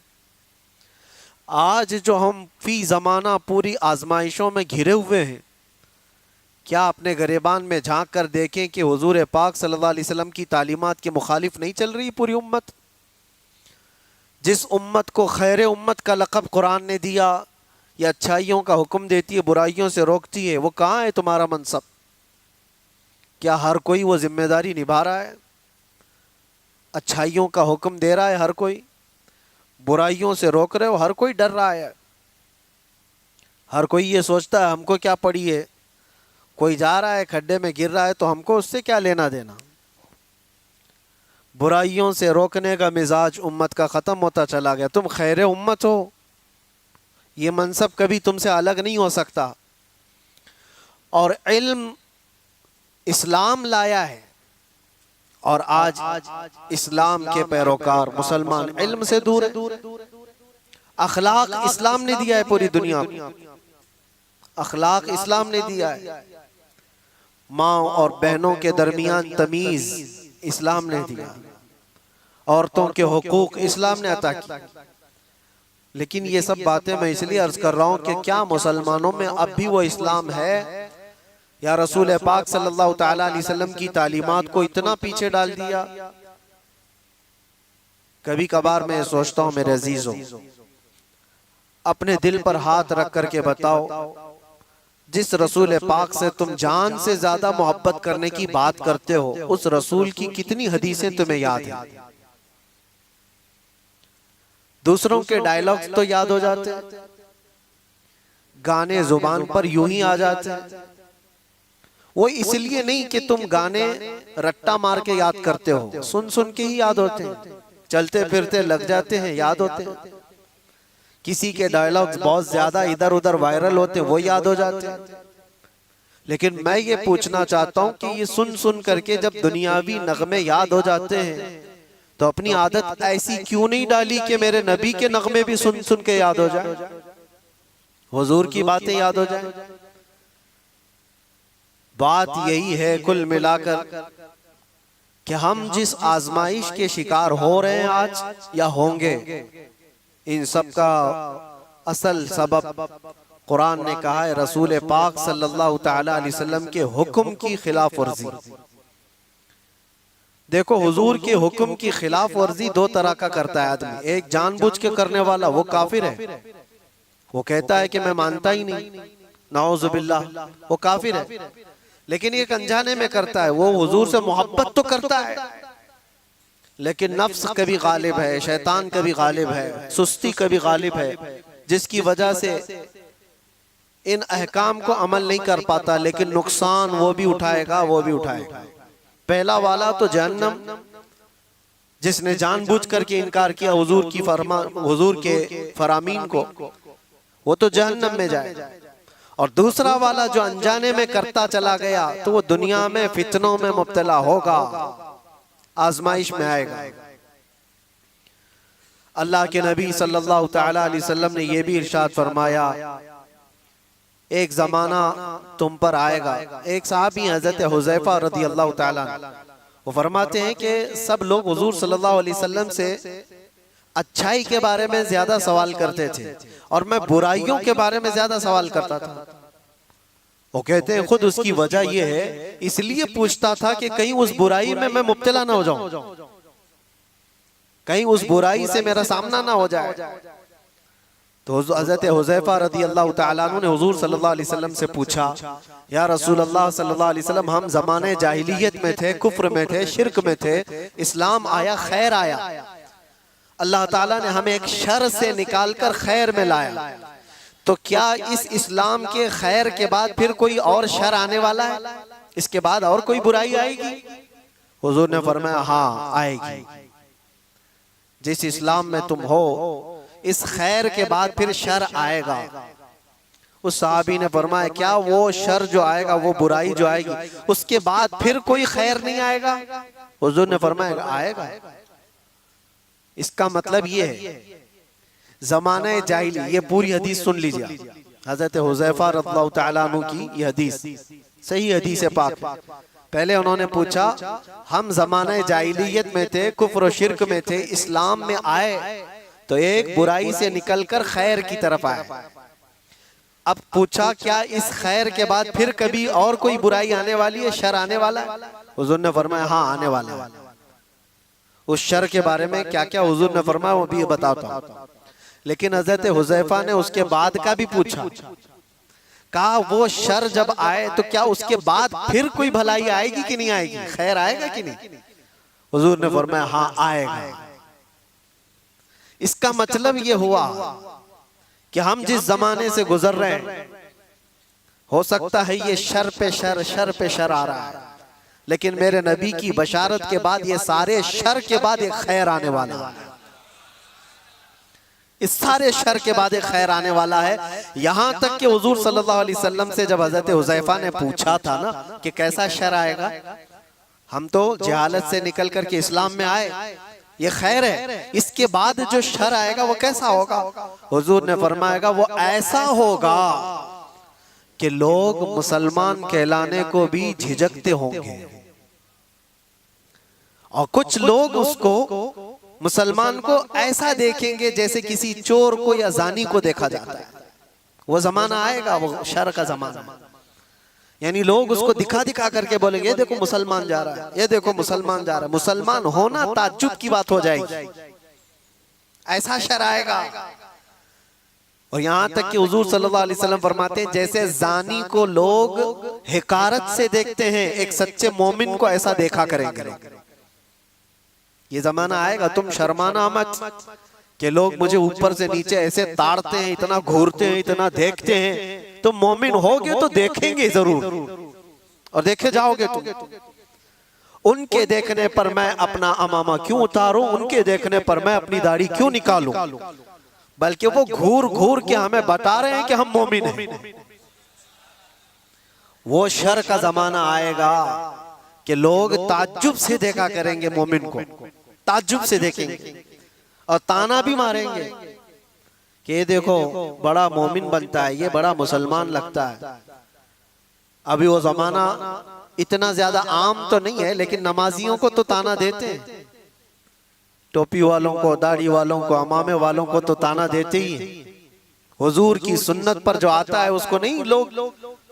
آج جو ہم فی زمانہ پوری آزمائشوں میں گھرے ہوئے ہیں، کیا اپنے گریبان میں جھانک کر دیکھیں کہ حضور پاک صلی اللہ علیہ وسلم کی تعلیمات کے مخالف نہیں چل رہی پوری امت؟ جس امت کو خیر امت کا لقب قرآن نے دیا، یا اچھائیوں کا حکم دیتی ہے، برائیوں سے روکتی ہے، وہ کہاں ہے تمہارا منصب؟ کیا ہر کوئی وہ ذمہ داری نبھا رہا ہے؟ اچھائیوں کا حکم دے رہا ہے ہر کوئی، برائیوں سے روک رہے ہو ہر کوئی ڈر رہا ہے؟ ہر کوئی یہ سوچتا ہے ہم کو کیا پڑی ہے، کوئی جا رہا ہے کھڈے میں گر رہا ہے تو ہم کو اس سے کیا لینا دینا؟ برائیوں سے روکنے کا مزاج امت کا ختم ہوتا چلا گیا۔ تم خیر امت ہو، یہ منصب کبھی تم سے الگ نہیں ہو سکتا۔ اور علم اسلام لایا ہے، اور آج اسلام کے پیروکار مسلمان علم سے دور ہیں۔ اخلاق اسلام نے دیا ہے پوری دنیا کو، اخلاق اسلام نے دیا ہے۔ ماں اور بہنوں کے درمیان تمیز اسلام نے دیا، عورتوں کے حقوق اسلام نے عطا کی۔ لیکن یہ سب باتیں میں اس لیے عرض کر رہا ہوں کہ کیا مسلمانوں میں اب بھی وہ اسلام ہے، یا رسول پاک صلی اللہ تعالیٰ علیہ وسلم کی تعلیمات کو اتنا پیچھے ڈال دیا؟ کبھی کبھار میں سوچتا ہوں میرے عزیزوں، اپنے دل پر ہاتھ رکھ کر کے بتاؤ، جس رسول پاک سے تم جان سے زیادہ محبت کرنے کی بات کرتے ہو، اس رسول کی کتنی حدیثیں تمہیں یاد ہیں؟ دوسروں کے ڈائلاگز تو یاد ہو جاتے ہیں، گانے زبان پر یوں ہی آ جاتے ہیں۔ وہ اس لیے نہیں کہ تم گانے رٹا مار کے یاد کرتے ہو، سن سن کے ہی یاد ہوتے ہیں، چلتے پھرتے لگ جاتے ہیں، یاد ہوتے ہیں۔ کسی کے ڈائلاگز بہت زیادہ ادھر ادھر وائرل ہوتے ہیں، وہ یاد ہو جاتے ہیں۔ لیکن میں یہ پوچھنا چاہتا ہوں کہ یہ سن سن کر کے جب دنیاوی نغمے یاد ہو جاتے ہیں تو اپنی عادت ایسی کیوں نہیں ڈالی کہ میرے نبی کے نغمے بھی سن سن کے یاد ہو جائیں، حضور کی باتیں یاد ہو جائیں؟ بات یہی ہے کل ملا کر کہ ہم جس آزمائش کے شکار ہو رہے ہیں آج یا ہوں گے، ان سب کا اصل سبب قرآن نے کہا ہے رسول پاک صلی اللہ تعالی علیہ وسلم کے حکم کی خلاف ورزی۔ دیکھو حضور کے حکم کی خلاف ورزی دو طرح کا کرتا ہے آدمی، ایک جان بوجھ کے کرنے والا وہ کافر ہے، وہ کہتا ہے کہ میں مانتا ہی نہیں، نعوذ باللہ، وہ کافر ہے۔ لیکن ایک انجانے میں کرتا ہے، وہ حضور سے محبت تو کرتا ہے لیکن نفس کبھی غالب ہے، شیطان کبھی غالب ہے، سستی کبھی غالب ہے، جس کی وجہ سے ان احکام کو عمل نہیں کر پاتا، لیکن نقصان وہ بھی اٹھائے گا، وہ بھی اٹھائے گا۔ پہلا والا تو جہنم، جس نے جان بوجھ کر کے انکار کیا حضور کے فرامین کو، وہ تو جہنم میں جائے گا۔ اور دوسرا والا جو انجانے میں کرتا چلا گیا تو وہ دنیا میں فتنوں میں مبتلا ہوگا، آزمائش میں آئے گا۔ اللہ کے نبی صلی اللہ تعالی علیہ وسلم نے یہ بھی ارشاد فرمایا ایک زمانہ تم پر آئے گا۔ ایک صحابی حضرت حذیفہ رضی اللہ تعالیٰ عنہ، وہ فرماتے ہیں کہ سب لوگ حضور صلی اللہ علیہ وسلم سے اچھائی کے بارے میں زیادہ سوال کرتے تھے اور میں برائیوں کے بارے میں زیادہ سوال کرتا تھا۔ وہ کہتے ہیں خود اس کی وجہ یہ ہے، اس لیے پوچھتا تھا کہ کہیں اس برائی میں مبتلا نہ ہو جاؤں، کہیں اس برائی سے میرا سامنا نہ ہو جائے۔ تو حضرت حذیفہ رضی اللہ تعالیٰ عنہ نے حضور صلی اللہ علیہ وسلم سے پوچھا، یا رسول اللہ صلی اللہ علیہ وسلم، ہم زمانے جاہلیت میں تھے، کفر میں تھے، شرک میں تھے، اسلام آیا، خیر آیا، اللہ تعالیٰ نے ہمیں ایک شر سے نکال کر خیر میں لایا، تو کیا اس اسلام کے خیر کے بعد پھر کوئی اور شر آنے والا ہے؟ اس کے بعد اور کوئی برائی آئے گی؟ حضور نے فرمایا ہاں آئے گی، جس اسلام میں تم ہو اس خیر کے بعد پھر شر آئے گا۔ اس صحابی نے فرمایا کیا وہ شر جو آئے گا، وہ برائی جو آئے گی، اس کے بعد پھر کوئی خیر نہیں آئے گا؟ حضور نے فرمایا آئے گا۔ اس کا مطلب یہ ہے زمانہ جاہلی، یہ پوری حدیث سن لیجیے، حضرت حذیفہ رضی اللہ تعالیٰ عنہ کی یہ حدیث صحیح حدیث پاک. پہلے انہوں نے پوچھا ہم زمانہ جاہلیت میں تھے، کفر و شرک میں تھے، اسلام میں آئے تو ایک برائی سے نکل کر خیر کی طرف آئے. اب پوچھا کیا اس خیر کے بعد پھر کبھی اور کوئی برائی آنے والی ہے، شر آنے والا ہے؟ حضور نے فرمایا ہاں آنے والا ہے. اس شر کے بارے میں کیا کیا حضور نے فرمایا وہ بھی بتاتا ہوں. لیکن حضرت حذیفہ نے اس کے بعد کا بھی پوچھا، کہا وہ شر جب آئے تو کیا اس کے بعد پھر کوئی بھلائی آئے گی کہ نہیں آئے گی، خیر آئے گا کہ نہیں؟ حضور نے فرمایا ہاں آئے گا. اس کا مطلب یہ ہوا کہ ہم جس زمانے سے گزر رہے ہیں ہو سکتا ہے یہ شر پہ شر، شر پہ شر آ رہا ہے، لیکن میرے نبی کی بشارت کے بعد یہ سارے شر کے بعد ایک خیر آنے والا ہے. اس سارے شر کے بعد ایک خیر آنے والا ہے. یہاں تک کہ حضور صلی اللہ علیہ وسلم سے جب حضرت حذیفہ نے پوچھا تھا نا کہ کیسا شر آئے گا، ہم تو جہالت سے نکل کر کے اسلام میں آئے، یہ خیر ہے، اس کے بعد جو شر آئے گا وہ کیسا ہوگا؟ حضور نے فرمایا گا وہ ایسا ہوگا کہ لوگ مسلمان کہلانے کو بھی جھجکتے ہوں گے، اور کچھ لوگ اس کو مسلمان کو ایسا دیکھیں گے جیسے کسی چور کو یا زانی کو دیکھا جاتا ہے. وہ زمانہ آئے گا، وہ شر کا زمانہ، یعنی لوگ اس کو دکھا دکھا کر کے بولیں گے یہ دیکھو مسلمان جا رہا ہے، یہ دیکھو مسلمان جا رہا ہے. مسلمان ہونا تعجب کی بات ہو جائے گی، ایسا شر آئے گا. اور یہاں تک کہ حضور صلی اللہ علیہ وسلم فرماتے ہیں جیسے زانی کو لوگ حقارت سے دیکھتے ہیں، ایک سچے مومن کو ایسا دیکھا کریں گے. یہ زمانہ آئے گا، تم شرمانا مت کہ لوگ مجھے اوپر سے نیچے ایسے تاڑتے ہیں، اتنا گھورتے ہیں، اتنا دیکھتے ہیں. تم مومن ہوگے تو دیکھیں گے ضرور، اور دیکھے جاؤ گے تم. ان کے دیکھنے پر میں اپنا امامہ کیوں اتاروں، ان کے دیکھنے پر میں اپنی داڑھی کیوں نکالوں، بلکہ وہ گھور گھور کے ہمیں بتا رہے ہیں کہ ہم مومن ہیں. وہ شر کا زمانہ آئے گا کہ لوگ تعجب سے دیکھا کریں گے، مومن کو تعجب سے دیکھیں گے اور تانا بھی ماریں گے کہ یہ دیکھو بڑا مومن بنتا ہے، یہ بڑا مسلمان لگتا ہے. ابھی وہ زمانہ اتنا زیادہ عام تو نہیں ہے، لیکن نمازیوں کو تو تانا دیتے ہیں، ٹوپی والوں کو، داڑھی والوں کو، امامے والوں کو تو تانا دیتے ہی ہیں. حضور کی سنت پر جو آتا ہے اس کو نہیں لوگ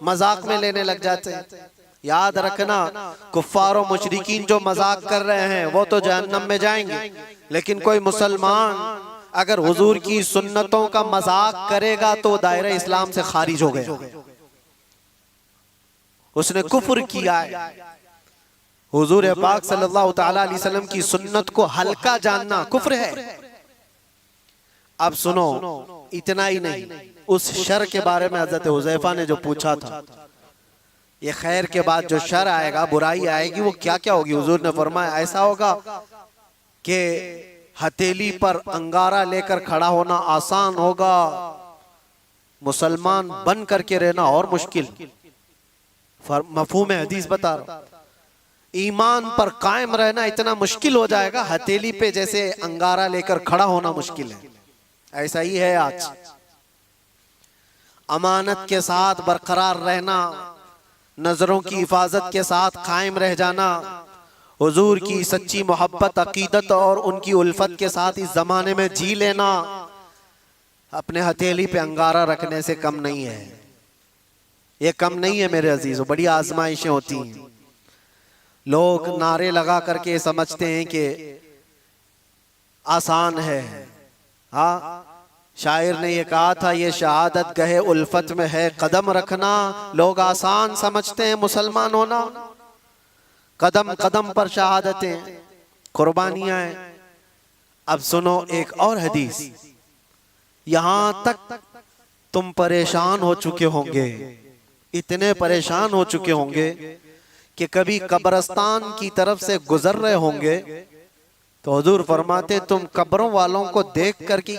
مذاق میں لینے لگ جاتے ہیں. یاد رکھنا کفار و مشرکین جو مذاق کر رہے ہیں وہ تو جہنم میں جائیں گے، لیکن کوئی مسلمان اگر حضور کی سنتوں کا مذاق کرے گا تو دائرہ اسلام سے خارج ہو گیا، اس نے کفر کیا ہے. حضور پاک صلی اللہ تعالیٰ علیہ وسلم کی سنت کو ہلکا جاننا کفر ہے. اب سنو، اتنا ہی نہیں، اس شر کے بارے میں حضرت حذیفہ نے جو پوچھا تھا، یہ خیر کے بعد جو شر آئے گا، برائی آئے گی، وہ کیا کیا ہوگی؟ حضور نے فرمایا ایسا ہوگا کہ ہتھیلی پر انگارہ لے کر کھڑا ہونا آسان ہوگا، مسلمان بن کر کے رہنا اور مشکل. مفہوم حدیث بتا رہا ہوں، ایمان پر قائم رہنا اتنا مشکل ہو جائے گا، ہتھیلی پہ جیسے انگارہ لے کر کھڑا ہونا مشکل ہے. ایسا ہی ہے آج. امانت کے ساتھ برقرار رہنا، نظروں کی حفاظت کے ساتھ قائم رہ جانا، حضور کی سچی محبت، عقیدت اور ان کی الفت کے ساتھ اس زمانے میں جی لینا اپنے ہتھیلی پہ انگارہ رکھنے سے کم نہیں ہے. یہ کم نہیں ہے میرے عزیزو، بڑی آزمائشیں ہوتی ہیں. لوگ نعرے لگا کر کے سمجھتے ہیں کہ آسان ہے. ہاں، شاعر نے یہ کہا تھا یہ شہادت گہے الفت میں ہے قدم رکھنا. لوگ آسان سمجھتے ہیں مسلمان ہونا، قدم قدم پر شہادتیں، قربانیاں ہیں. اب سنو ایک اور حدیث. یہاں تک تم پریشان ہو چکے ہوں گے، اتنے پریشان ہو چکے ہوں گے کہ کبھی قبرستان کی طرف سے گزر رہے ہوں گے تو حضور فرماتے تم قبروں والوں کو دیکھ کر کے